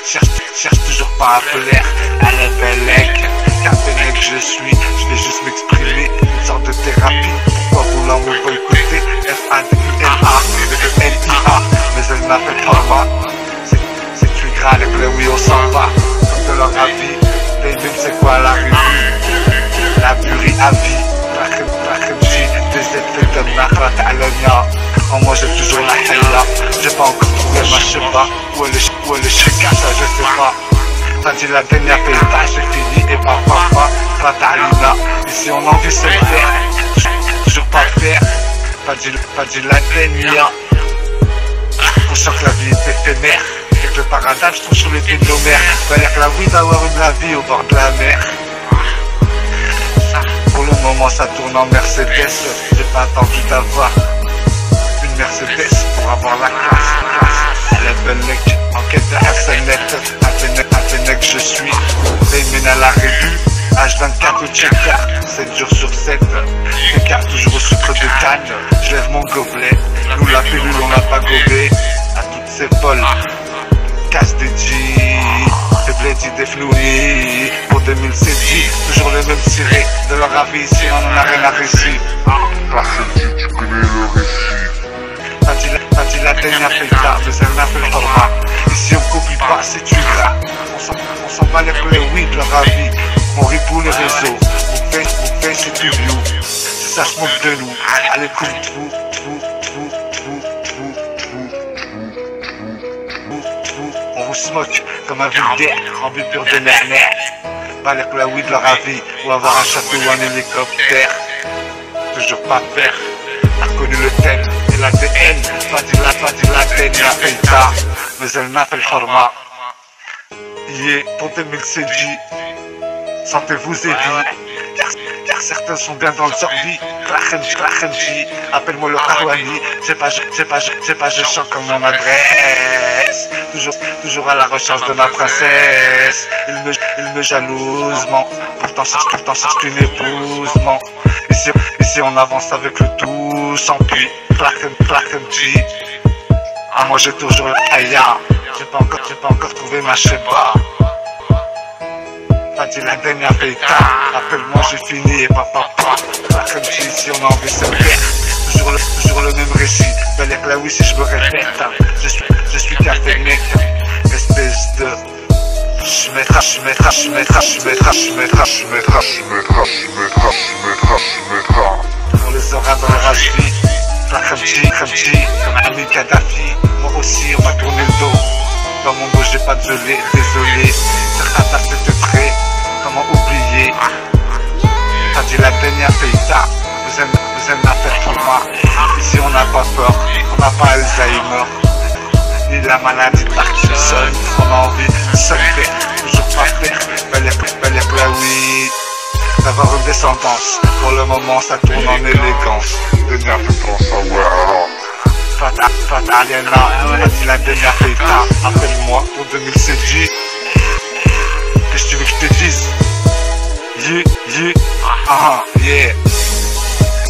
Speaker 1: Cherche toujours pas à plaire à la Bellec, car Bellec je suis, je vais juste m'exprimer, une sorte de thérapie. Pourquoi vouloir me boycotter? FADILA, DELIA, mais elle m'appelle horma. C'est plus grave avec le oui on s'en va, comme de leur avis. Les mêmes c'est quoi la revue? La burie à vie. Des effets de Nahra Ta'alania. En moi j'ai toujours la haïla. J'ai pas encore trouvé ma cheba. Où elle est chika, ça je sais pas. T'as dit la dernière feita, j'ai fini et papa Ta'alina. Ici on en vit se faire. Toujours pas faire. T'as dit la dernière. Conscient que la vie est éphémère. Et que le paradis se trouve sous les pieds de nos mères. Fallait que la vie d'avoir une la vie au bord de la mer. Pour le moment ça tourne en Mercedes. J'ai pas attendu d'avoir une Mercedes pour avoir la classe. Elle est Bellec, en quête de Hassanet. Athénec je suis. Paymen à la revue. H24 au check-out, 7 jours sur 7. Check-out toujours au sucre de canne. Je lève mon gobelet. Nous la pilule on n'a pas gobé. À toutes ces folles. Casse des jeans. Bledi des flouis pour 2016, toujours le même ciré. De leur avis ici on en a rien à récit.
Speaker 2: Tu connais le récit.
Speaker 1: T'as dit la dernière feita, mais elle m'a fait le horma. Ici on copie pas, c'est du gras. On s'en bat les oui de leur avis. On rit pour les réseaux. On fait c'est du view. Si ça se moque de nous, allez coupe vous. On vous smoke comme un vulgaire en but pur de nerner. Balèque la oui de leur avis, ou avoir un château ou un hélicoptère. Toujours pas faire. T'as reconnu le thème et l'ADN. Pas dit la dernière feita, mais elle n'a fait le horma. Pour 2016, sentez-vous évis. Car certains sont bien dans le sorbi. Klachenji, appelle-moi le Karouani. C'est pas je chante comme mon adresse. Toujours à la recherche de ma princesse. Il me jalousement. Pourtant cherche qu'une épousement. Ici on avance avec le tout sans puis. Klachenji. Ah moi j'ai toujours le Aya. J'ai pas encore trouvé ma cheba. T'as dit la dernière feta. Appelle-moi, j'ai fini et papa. Comme si on a envie de se perdre. Toujours le même récit. Bel là oui si je me répète. Je suis café mec. Espèce de. Je mettrai. On les aura dans le rage vie. Comme Ami Kadhafi. Moi aussi on m'a tourné le dos. Dans mon dos j'ai pas désolé. Certains c'était prêt. Comment oublier? T'as dit la dernière feta. Vous aimez la faire trauma. Ici on n'a pas peur. On n'a pas Alzheimer. Ni la maladie de Parkinson. On a envie de se faire. Toujours pas faire. Bel là oui. D'avoir une descendance. Pour le moment ça tourne en élégance. Dernière feta. Fata Aliena. T'as dit la dernière feta. Appelle-moi pour 2007. Qu'est-ce que tu veux que je te dise? Yeah.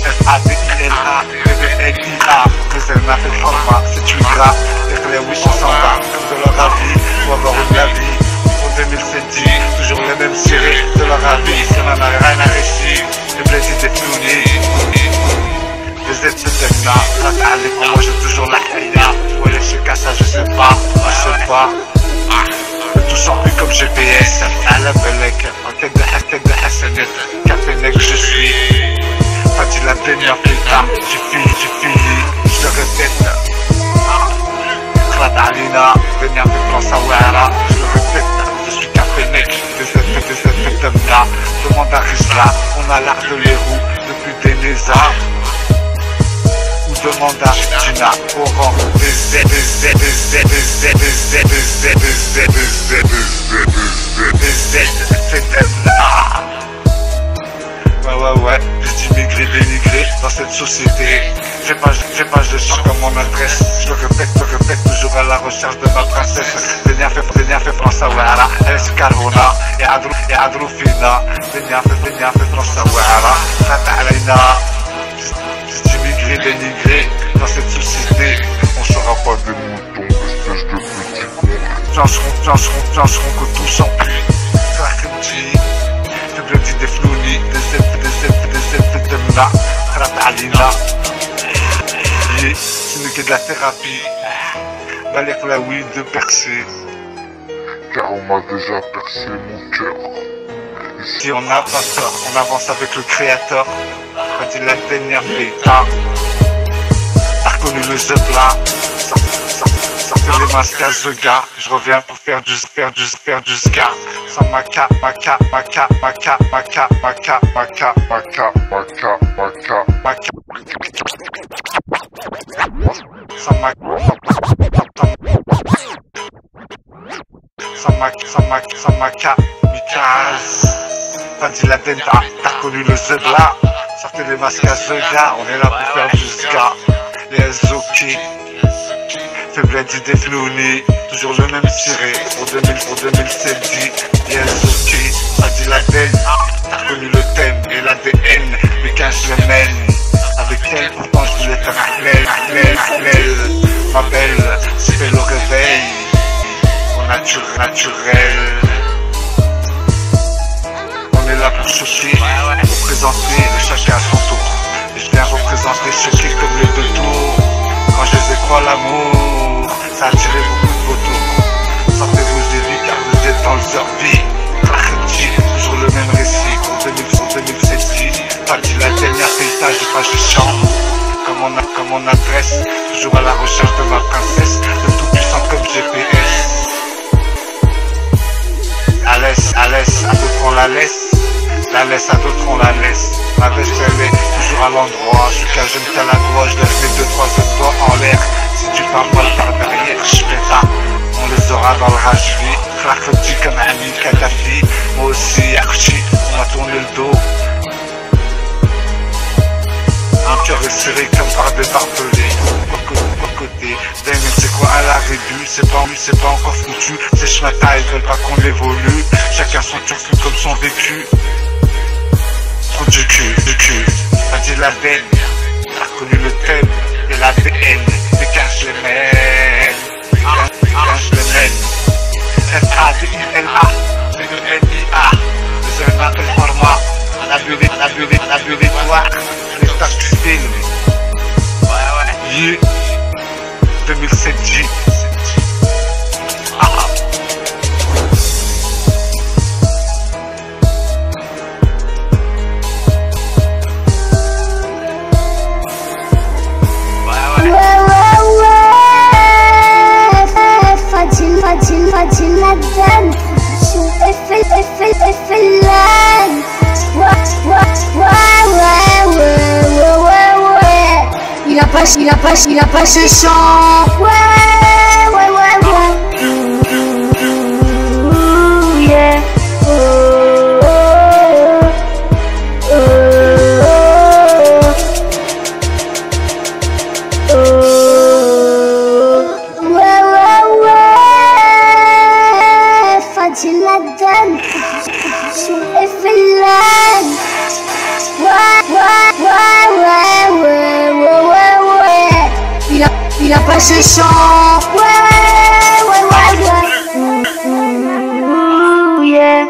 Speaker 1: F-A-D-I-L-A, B-B-L-I-A. Mais elle m'a fait trauma, c'est une grave. Les oui, on s'en va, de leur avis, pour avoir une la vie. Pour 2007, toujours les mêmes séries, de leur avis. Ça n'en a rien à réussir, les blessés des flounis. Les aides de Delna, Fata Aliena, moi j'ai toujours la haïna. Où elle est chez Kassa, je sais pas, je sais pas. Tout sent plus comme GPS, à la belek, en tête de Hassanet, café nec je suis. T'as dit la dernière feta, j'ai fini, je le répète. Fata Aliena, dernière feta Sawara, je le répète, je suis café nec, des Demna. Demande à Rizla, on a l'art de l'héros, depuis des Nézas. Demande à Gina, Oran, Ouais, j'ai d'immigrés, dénigrés dans cette société. J'ai pas de chant comme mon adresse. Je le répète, toujours à la recherche de ma princesse. Dernière fait France Awara, Escarona, et Adrofina. Dernière fait France Awara, Fata Aliena. J'ai d'immigrés, dénigrés dans cette société. On sera pas des moutons, espèce de petits cons. Plancheront que tout s'enfuit. Frakemji, faible dit des flounis, des aides de Demna, Fata Aliena. C'est une quai de la thérapie. Balek la oui de percer.
Speaker 3: Car on m'a déjà percé mon cœur.
Speaker 1: Si on n'a pas peur, on avance avec le créateur. T'as dit la dernière feta. T'as reconnu le Zebla. Sortez les masques à Zega. Je reviens pour faire du ska. Sans maca. Sans maca. Mikaz. T'as dit la denta, t'as reconnu le Zebla. Sortez les masques à Zega, on est là pour faire du ska. Les Azuki, faible d'idées flounis, toujours le même tiré. Pour 2007, les Azuki, t'as dit la denta, t'as reconnu le thème et l'ADN. Mais quand je le mène, avec elle, pourtant je voulais faire Ahmed. Ma belle, c'est le réveil, au naturel. On est là pour choquer, représenter le chacun à son tour. Et je viens représenter choquer comme les deux tours. Quand je les ai crois l'amour, ça a attiré beaucoup de photos. Sortez-vous des vies car vous êtes dans leur vie. Toujours le même récit pour 2007. Pas dit la dernière feta, j'ai pas je chante. Comme mon adresse, toujours à la recherche de ma princesse. Le tout puissant comme GPS. À d'autres on la laisse, à d'autres on la laisse. Ma veste elle est toujours à l'endroit. Je suis qu'à jeune qu'à la doigt, je lève les 2-3 autres doigts en l'air. Si tu parles mal par derrière, je fais ça. On les aura dans le rage vie. Cracodie comme Ami Kadhafi. Moi aussi, Archie, on m'a tourné le dos. Mon cœur est serré comme par des barbelés. Côté, Damien c'est quoi à la rédu, c'est pas encore foutu. Ces chemins-là ils veulent pas qu'on évolue. Chacun son turc comme son vécu. Trop du cul. T'as dit la veine, t'as reconnu le thème et l'ADN. Mais quand je les mène, F-A-D-I-L-A, B-E-L-I-A.
Speaker 3: vu victoire, les stars du film. Ouais. 2007 J.
Speaker 5: فاتن الدم شو الفلان il a pas ce chant. Yeah. فاتن الدم شو الفلان il a pas ce chant. Yeah.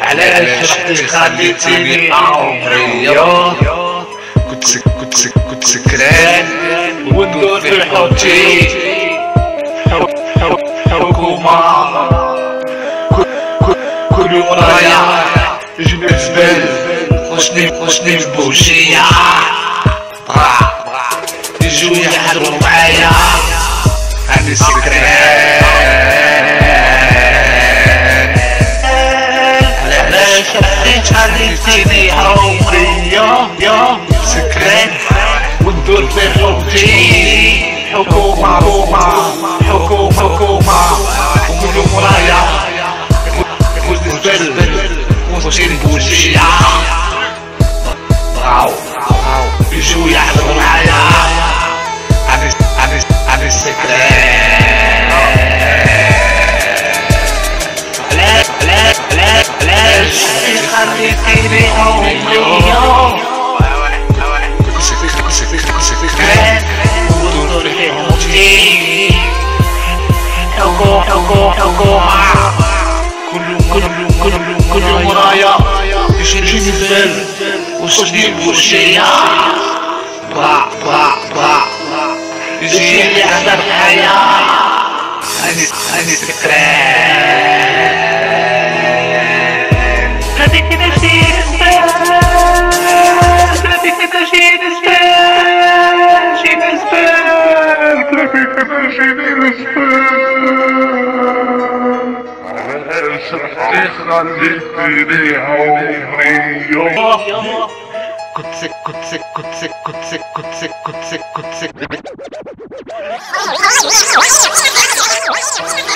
Speaker 3: علاش خليتيني عمري كنت سكران وندور في الحوتي حكومة كل يوم رايا جيني الجبال خشني البوشية يجو يحضروا معايا عندي سكران خليتيني عمري يا سكران وندور في حوتي حكومة وكل يوم رايا خذ الزبل وخشي البوشية يجو يحضروا معايا عندي سكران علاش خليتيني عمري سكران وندور في حوتي حكومة كل يوم رايا يجيني الزبال وخشني البوشية يجي يحضر معايا عندي سكران خليتيني عمري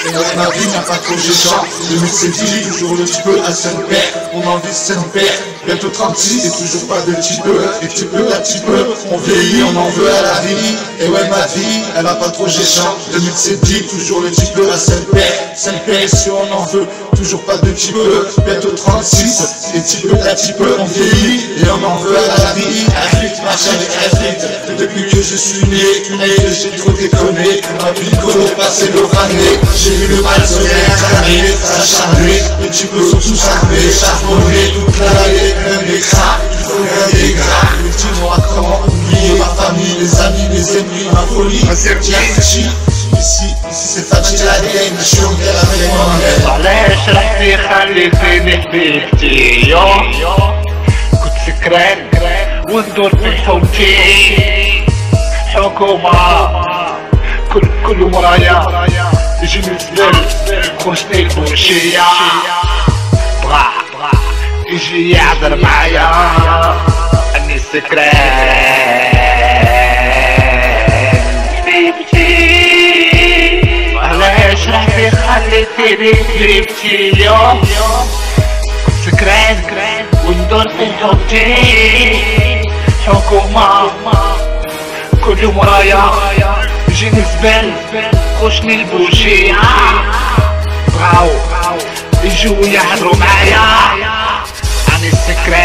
Speaker 2: Et ouais, ma vie n'a pas trop géchant. 2007 toujours le petit peu à Saint-Père. On en vit Saint-Père, bientôt 36 et toujours pas de petit peu. Et petit peu à petit peu, on vieillit, on en veut à la vie. Et ouais, ma vie, elle va pas trop géchant. 2007 toujours le petit peu à Saint-Père. Saint-Père, si on en veut, toujours pas de petit peu. Bientôt 36 et petit peu à petit peu, on vieillit et on en veut à la vie. Afrique, marche avec Afrique. Depuis que je suis né, que j'ai trop déconné. Ma vie de passer le rané. J'ai vu le mal se réincarner, s'acharner. Les petits peu sont tous armés, charbonnés toute l'année. Même les crats, il faut faire des gras. Les petits noirs, comment oublier ma famille, les amis, les ennemis, ma folie. Ici c'est Fatih la gang, je suis en guerre avec moi-même.
Speaker 3: علاش رحتي خليتيني حبيبتي كنت سكران وندور في حوتي حكومة كل مرايا يجيني الزبال خشني البوشية بغا يجي يعذر معايا اني سكران علاش رحتي خليتيني حبيبتي كنت سكران وندور في حوتي حكومة كل يوم رايا يجيني الزبال خشني البوشية بغاو يجو يحضروا معايا année secrète.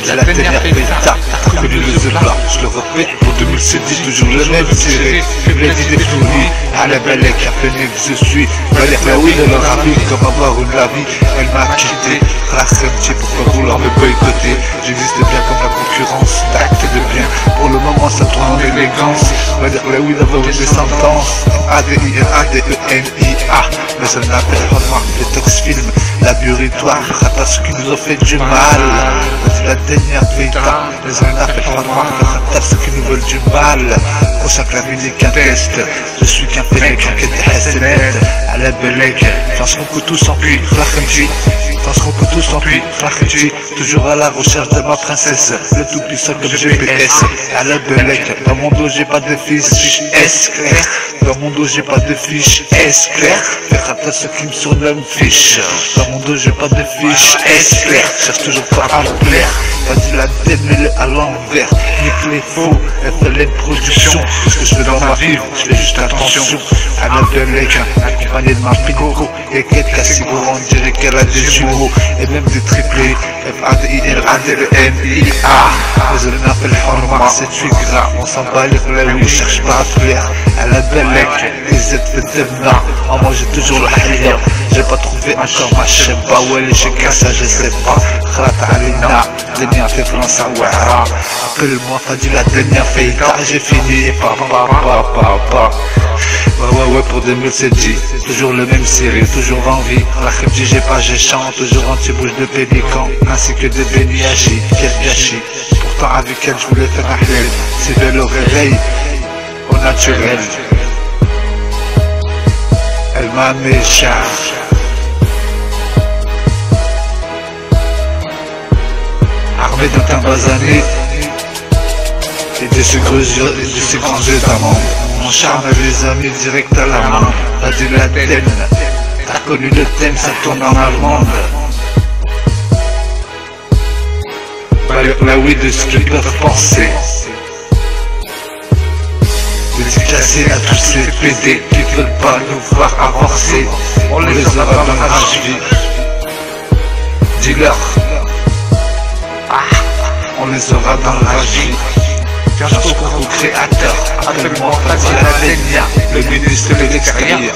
Speaker 1: La dernière pétard, t'as reconnu le zebra. Je le répète pour 2007, toujours le même tiré. Les idées flouries, à la belle cafénique je suis. Valère la oui de leur avis, comme avoir une la vie. Elle m'a quitté, raccepté, pourquoi vouloir me boycotter. J'existe bien comme la concurrence, d'acte de bien. Pour le moment ça tourne en élégance. Valère la oui d'avoir une descendance. A-D-I-R-A-D-E-N-I-A. Mais ça n'appelle pas moi, les tox films, laboratoire, parce qu'ils nous ont fait du mal. La dernière pétard, les uns appellent pas moi, ceux qui nous veulent du mal. Prochain clavier n'est qu'un test, je suis qu'un pélec, en quête de Hassanet. À la belek, dans mon couteau sans puits, Flachemji. Dans mon couteau sans puits, Flachemji. Toujours à la recherche de ma princesse, le tout puissant comme GPS. À la belek, dans mon dos j'ai pas de fiche S clair. Dans mon dos j'ai pas de fiche S clair. Faire attention à ceux qui me surnomment fiche. Dans mon dos j'ai pas de fiche S clair. Cherche toujours pas à plaire. Vas-y la démêle à l'envers. Nique les faux, FLN production. Tout ce que je fais dans ma vie, je fais juste attention. À la belek, accompagné de ma pinko. Et qu'elle casse on dirait qu'elle a des jumeaux. Et même des triplés. F-A-D-I-R-A-D-E-N-I-A. Mais je n'appelle format, c'est tu gras. On s'en bat les là où je cherche pas à plaire. À la belek, les aides fait demna. En moi j'ai toujours la halia. J'ai pas trouvé encore ma chèvre. Bah ouais, les chékas, ça je sais pas. Khalat Alina, dernière fait France à Ouahra. Appelle-moi Fadi, la dernière fait j'ai fini et pa. Ouais, pour 2007, toujours le même série, toujours en vie. La Khemji, j'ai chante, toujours anti-bouche de pélican, ainsi que de Beniachi, quel gâchis. Pourtant, avec elle, je voulais faire un halal. C'est belle au réveil, au naturel. Elle m'a mécharge. Armée d'un teint basané et de ce grands yeux d'amande. Mon charme les amis direct à la main. T'as dit la thème, t'as connu le thème, ça tourne en allemande. Valère la oui de ce qu'ils peuvent penser. Dédicacé à tous ces PD qui veulent pas nous voir avancer. On les aura dans la vie. Dis-leur, on les aura dans la vie. Viens au créateur, appelle-moi Fadi la Denia, le ministre de l'extérieur.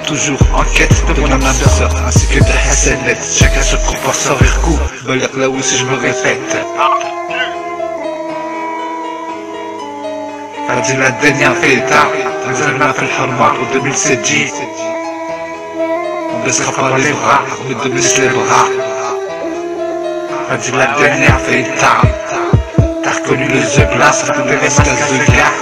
Speaker 1: Toujours en quête de mon âme sœur, ainsi que de Hassanet. Chacun se comporte sans vercou, Valère là où si je me répète. Fadi la Denia Feta, les m'appellent Harma pour 2007. On baissera pas les bras, mais de baisser les bras. Fadi la Denia Feta. T'as reconnu le zebla, ça te des casse de gars.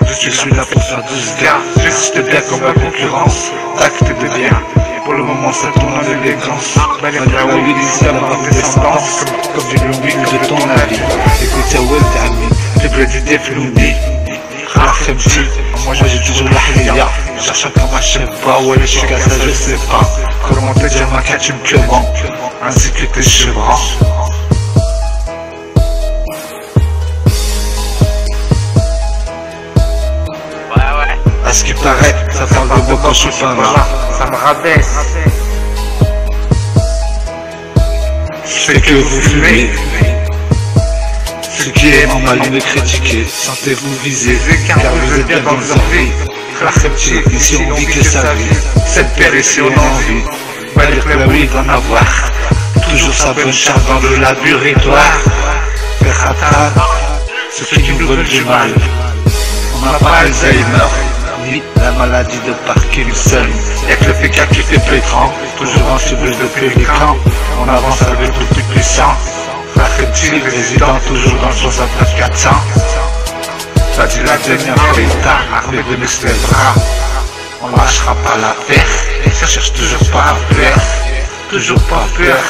Speaker 1: Je suis là pour faire 12 gars. J'existe bien comme la concurrence. Acte de bien. Pour le moment ça tourne en élégance. Valère la oui d'ici à ma descendance. Comme j'ai le wing de ton avis. Écoute ya well d'ami. Les bleds des flouni. La Khemji. Moi j'ai toujours la halia. Cherche encore ma chèvre. Bah ouais les chégas ça je sais pas. Comment te dire ma catchum clément. Ainsi que tes chevrons. À ce qui paraît, ça parle de moi quand je suis pas là. Ça me rabaisse. Je fais que vous fumez. Ceux qui aiment mal me critiquer, sentez-vous visés, car vous êtes bien dans leur vie. La Khemji, ici on vit que sa vie. Cette paire ici on en vit. Valère la oui d'en avoir. Toujours sa bonne charge dans le laboratoire. Faire atteindre ceux qui nous veulent du mal. On n'a pas Alzheimer. La maladie de Parkinson. Y'a que le fécal qui fait pétrant. Toujours en cheveux de pélican. On avance avec le plus puissant. La Khemji résident toujours dans le 69-400. Fadi la dernière pétard, armée de mes bras. On lâchera pas l'affaire. Ça cherche toujours pas à plaire. Toujours pas peur.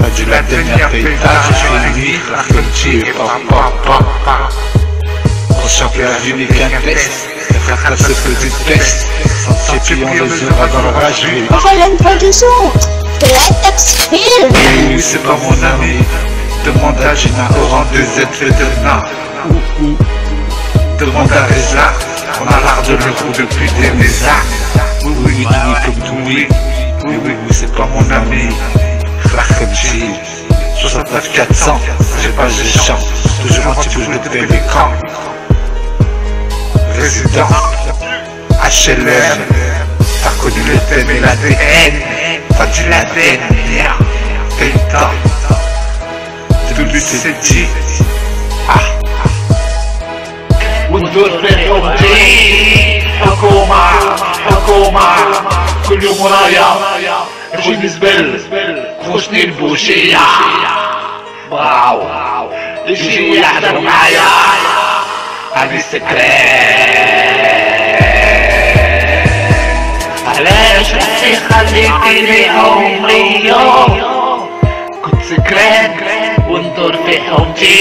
Speaker 1: Fadi la dernière pétard, j'ai fini. La Khemji est pas. Conscient que la vie n'est qu'un test. Frère, ce petite peste, sentier puis on les aura dans le rage.
Speaker 5: FLN Production, Latex Film.
Speaker 1: Oui, c'est pas mon ami. Demande à Gina au rang des Z fait de na. Demande à Reza, on a l'art de l'euro depuis des mésards.
Speaker 3: Oui, oui, oui, comme oui. Oui, oui, oui, c'est pas mon ami. Rahemchi, 69 400, j'ai pas de chance. Toujours un petit peu de pélican. Résident, HLM. T'as connu le thème et l'ADN. T'as dit l'ADN, bien. Delta. Depuis c'est dit.
Speaker 2: وندور في حبي حكومة كل يوم ورايا نجي نزبل خوشني البوشية واو يجي يحضر معايا هذه السكرات علاش انتي خليتيني عمري كنت سكران وندور في حومتي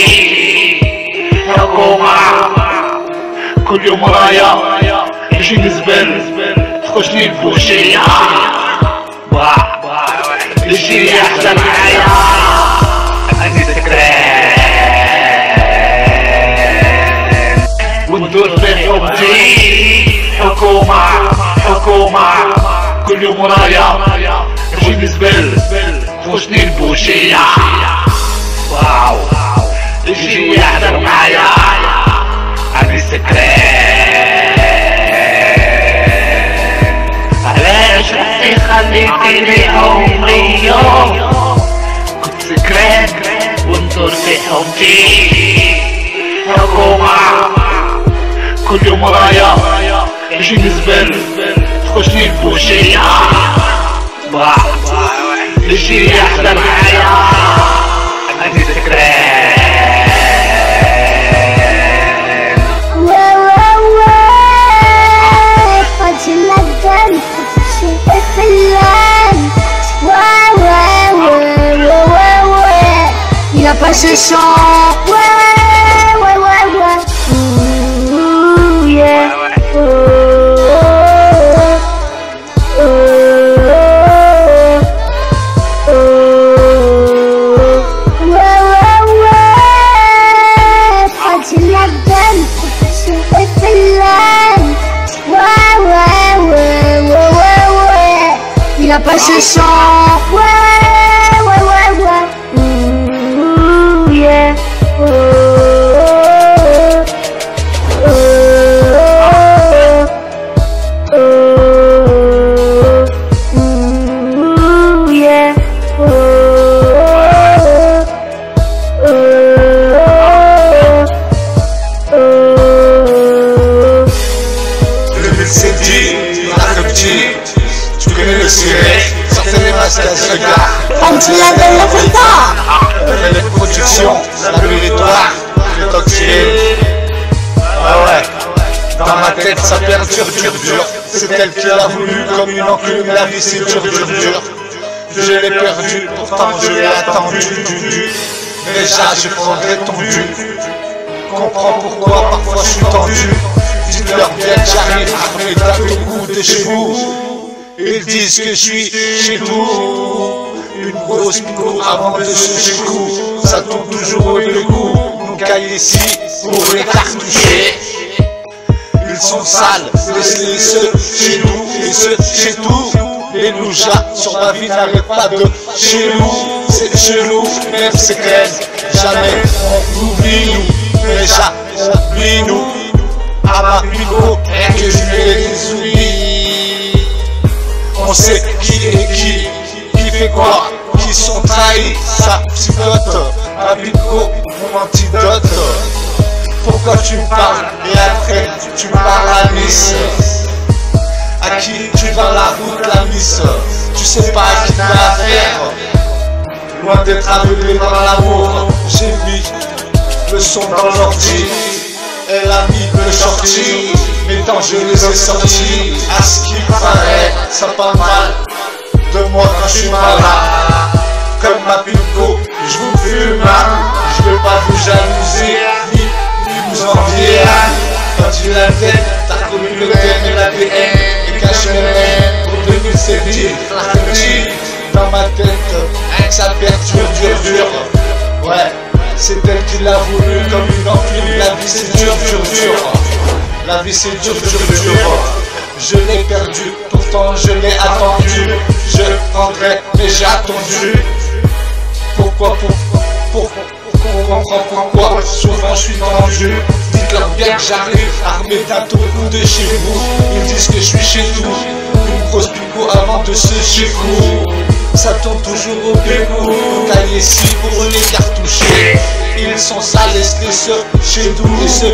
Speaker 2: حكومة كل يوم ورايا يجي نزبل تخشني البوشية يجي يحضر معايا هذه السكرات وندور في حومتي حكومة كل يوم ورايا يجي نزبل تخشني البوشية واو يجي يحضر معايا هذه السكرات علاش انتي خليتيني عمري كنت سكران وندور في حومتي حكومة كل يوم ورايا يجي نزبل تخشني البوشية يجي يحضر معايا هذه السكرات
Speaker 5: Il a pas ce chant. Ouais. Ouh, yeah. Il a pas ce chant. Ouais. Ouh, yeah. Ouh, yeah.
Speaker 2: 2007 Rahemchi, tu connais le ciré, sortez les masques à ce gars.
Speaker 5: Anti la belle la Feta.
Speaker 2: Les productions, laboratoire, le toxier. Ah ouais, dans ma tête ça perdure, dur. C'est elle qui l'a voulu comme une enclume, la vie c'est dur. Je l'ai perdu, pourtant je l'ai attendu. Déjà je prendrai ton dû. Comprends pourquoi parfois je suis tendu. Dites-leur bien que j'arrive armé d'un coup de chez vous. Ils disent que je suis chez vous. Une grosse pico avant de se coup. Ça tourne toujours au le coup. Nous caille ici pour les cartoucher. Ils sont sales, laissez-les ceux chez nous et ceux chez tout. Les loujas sur ma vie n'arrêtent pas de chez nous. C'est chelou, même c'est clair. Jamais on oublie nous, mais jamais on oublie nous. À ma pico, rien que je les oublie. On sait qui est qui fait quoi, qui sont trahis, ça psychote. Ma pico, mon antidote. Pourquoi tu me parles et après tu me parles à Nice? À qui tu vas la route la miss? Tu sais pas à qui t'as affaire. Loin d'être aveuglé par l'amour, j'ai mis le son dans l'ordi. Elle a mis le shorty, mes dents je les ai sortis. À ce qui paraît, ça parle mal de moi quand je suis malade. Comme ma pico, je vous fume, je veux pas vous jalouser, ni vous envier. Quand tu la tête, t'as connu le thème et l'ADN. Et cache mes rêves pour 2007, Rahemchi. Dans ma tête, ça perdure, dur. Ouais. C'est elle qui l'a voulu comme une enclume. La vie c'est dur. La vie c'est dur. Je l'ai perdu, pourtant je l'ai attendu. Je prendrai, mais j'ai attendu. Pourquoi souvent je suis tendu. Dites-leur bien que j'arrive armé d'un tournou de chez vous. Ils disent que je suis chez tout. Une grosse pico avant de se chez vous. Ça tourne toujours au bégo. Cahier ici pour les cartoucher. Ils sont sales, les ceux chez nous. Et ceux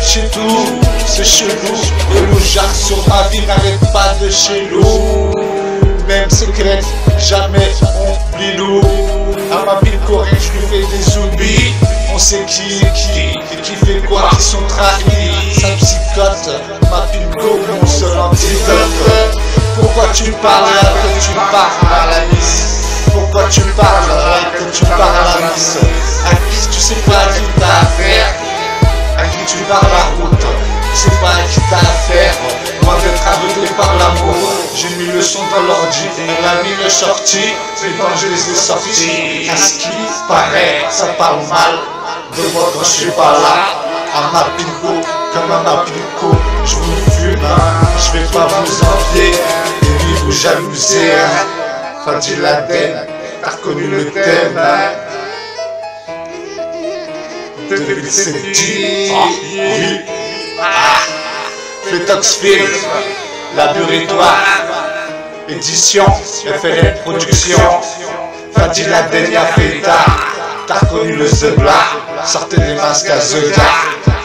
Speaker 2: chez tout, c'est chelou. Le louchard sur ma vie n'arrête pas de chez nous. Même secret, jamais on oublie nous. À ma ville correcte, je lui fais des oublis. On sait qui fait quoi, qui sont trahis. Sa psychote, ma pilco, mon seul antidote. Pourquoi tu parles que tu parles à la miss? Pourquoi tu parles que tu parles à la miss? À qui tu sais pas qui t'as affaire? À qui tu parles la route? C'est pas à qui t'as affaire. Loin d'être aveuglé par l'amour. J'ai mis le son dans l'ordi, elle a mis le sorti. Mais quand je les ai sortis, à ce qui paraît, ça parle mal de moi quand je suis pas là. À ma pinko, comme à ma pinko, je vous fume, je vais pas vous envier, et ni vous jalouser. Fadi Laden, t'as reconnu le thème. 2007, oui. Fletoxfield, Laboratoire, édition, FLN Production. Fadi Laden y'a fait tard. T'as reconnu le Zebla, sortez les masques à Zega.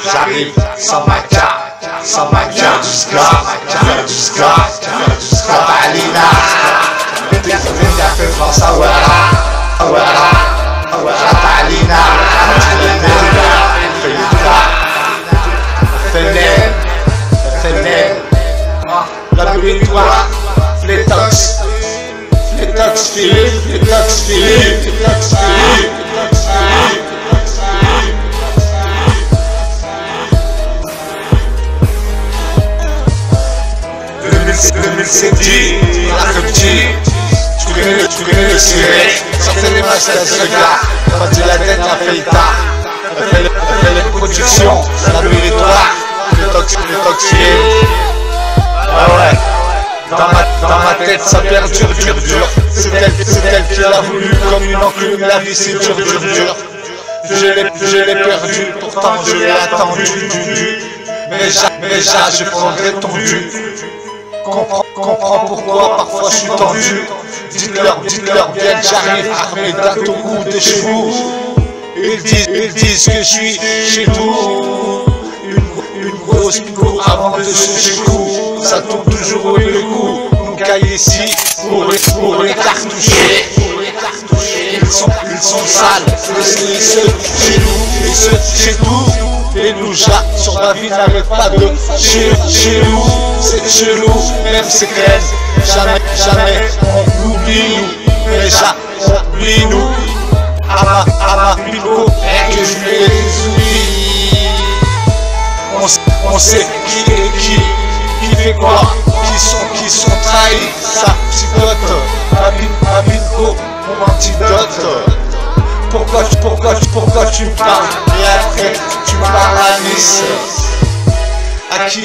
Speaker 2: J'arrive sans ma carte, sans ma carte du ska, du ska, du ska, Alina. T'es fait France à Wara, Alina. FNL, Laboratoire, Fletoxfield. 2007, la petit, tu connais le ciré, sortez les masques à ce gars, Fadi Laden a fait tard, elle fait les productions, Laboratoire, Fletoxfield. Ah ouais, dans ma tête ça perdure, dur. C'est elle qui l'a voulu, comme une enclume, la vie c'est dur. Je l'ai perdu, pourtant je l'ai attendu. Mais je prendrai ton dû. Comprends pourquoi parfois je suis tendu. Dites-leur bien que j'arrive armé d'un tournou de chez vous. Ils disent que je suis chez nous. Une grosse pico avant de se chez vous. Ça tourne toujours au coup. Nous caille ici pour les cartoucher. Ils sont sales, les ceux chez nous, les ceux chez tout. Les louchas sur ma vie n'arrêtent pas de chez nous. C'est chelou, même secret. Jamais on oublie nous. Mais jamais on oublie nous. À ma pico, que je lui ai des oublis. On sait qui est qui fait quoi, qui sont trahis. Sa psychote, ma pico, mon antidote. Pourquoi tu parles et après tu parles à Nice? À qui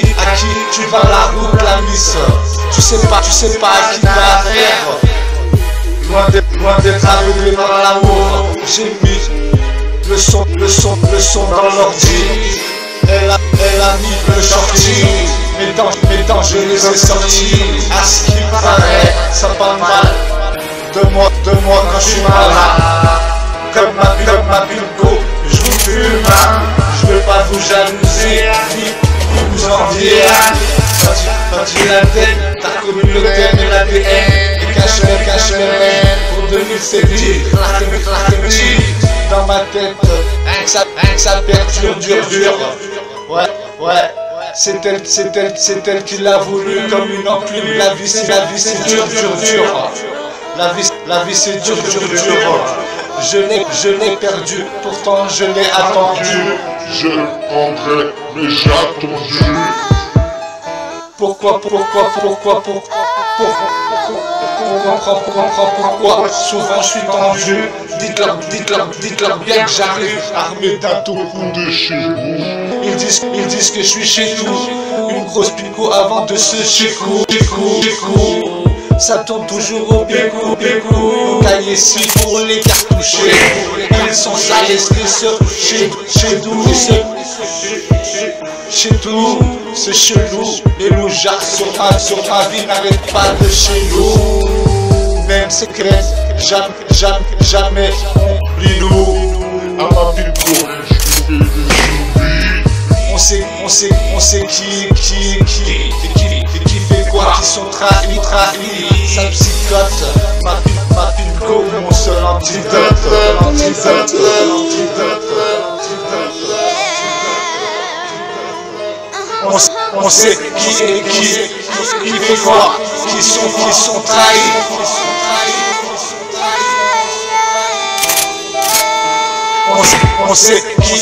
Speaker 2: tu vas la route la miss? Tu sais pas à qui t'as affaire. Loin d'être aveuglé par l'amour. J'ai mis le son dans l'ordi. Elle a mis le shorty. Mes dents je les ai sortis. À ce qui paraît, ça parle mal de moi quand je suis malade. Comme ma pinko, je vous fume. Je veux pas vous jalouser, ni vous envier. Fadi Laden, t'as connu le thème et l'ADN. Et cache le pour 2007. Dans ma tête, ça perdure, dur. Ouais. C'est elle qui l'a voulu comme une enclume. La vie c'est dur. La vie c'est dur. Je l'ai perdu, pourtant je l'ai attendu.
Speaker 6: Je prendrai, mais j'ai attendu.
Speaker 2: Pourquoi souvent je suis tendu. Dites-leur bien que j'arrive armé d'un tout coup de chez vous. Ils disent que je suis chez tout. Une grosse pico avant de se chécou. Ça tourne toujours au bécou. Taille ici pour les cartoucher. Ils sont sales, chez nous. Chez tout, c'est chelou. Les loujards sur ma vie n'arrêtent pas de chez nous. Même secret, jamais oublie-nous.
Speaker 1: À ma ville
Speaker 2: on sait qui fait quoi, qui sont trahis, ça psychote. Ma ville mon seul antidote. On sait qui fait quoi, qui sont trahis. On sait qui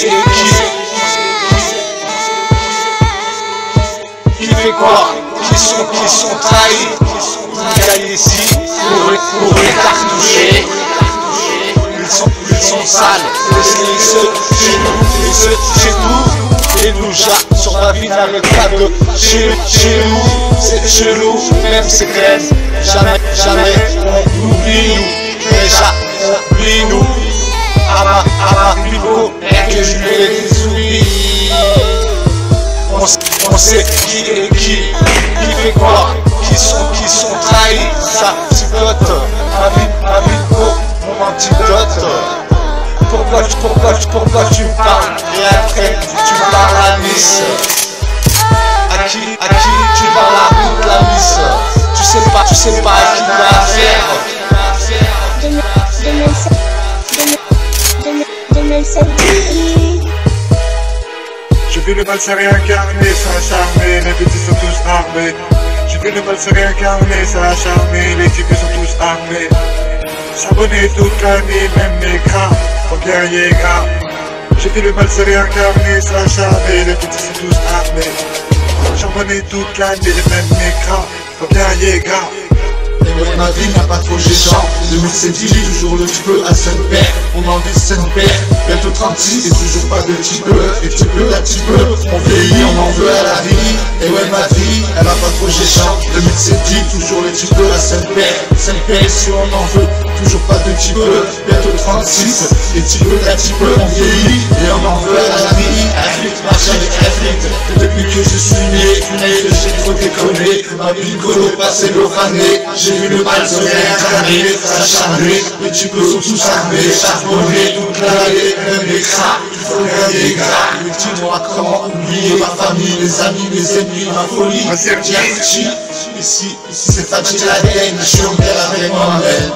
Speaker 2: fait quoi, qui sont trahis. Gagne ici pour les cartoucher. Ils sont sales, chez nous. Et nous sur ma vie n'arrête pas de chez nous. C'est chelou, même secret. Jamais on oublie nous. Déjà oublie nous. À ma pico, que je fais des oublis. On sait qui fait quoi, qui sont trahis. Ça psychote, ma pico, mon antidote. Pourquoi tu me parles et après tu parles à Nice? À qui tu parles à toute la Nice? Tu sais pas à qui t'as affaire.
Speaker 5: 2007.
Speaker 1: J'ai vu le mal se réincarner, ça a charmé, les petits sont tous armés. J'ai vu le mal se réincarner, ça a charmé, les types sont tous armés. S'abonner toute la nuit, même les gras, faut bien y est gras. J'ai vu le mal se réincarner, ça a charmé, les petits sont tous armés. Charbonner toute la nuit, même les gras, faut bien y est gras.
Speaker 4: Et ouais, ma vie n'a pas trop géchant. 2007 toujours le petit peu à Saint-Père. On en vit Saint-Père, bientôt 36 et toujours pas de petit peu. Et petit peu à petit peu, on vieillit, on en veut à la vie. Et ouais, ma vie, elle n'a pas trop géchant. 2007 toujours le petit peu à Saint-Père. Saint-Père, si on en veut, toujours pas de petit peu. Bientôt 36 et petit peu à petit peu, on vieillit et on en veut à la vie. Afrique, marche avec Afrique. Depuis que je suis né, j'ai trop déconné. Ma vie colo passé l'orané. J'ai vu le mal se réincarner, s'acharner. Les types sont tous armés, charbonnés, toute l'année, même les cras, il faut gagner gras. Mais dis-moi comment oublier ma famille, mes amis, mes ennemis, ma folie. Ici c'est Fatih Laden, je suis en guerre avec moi-même.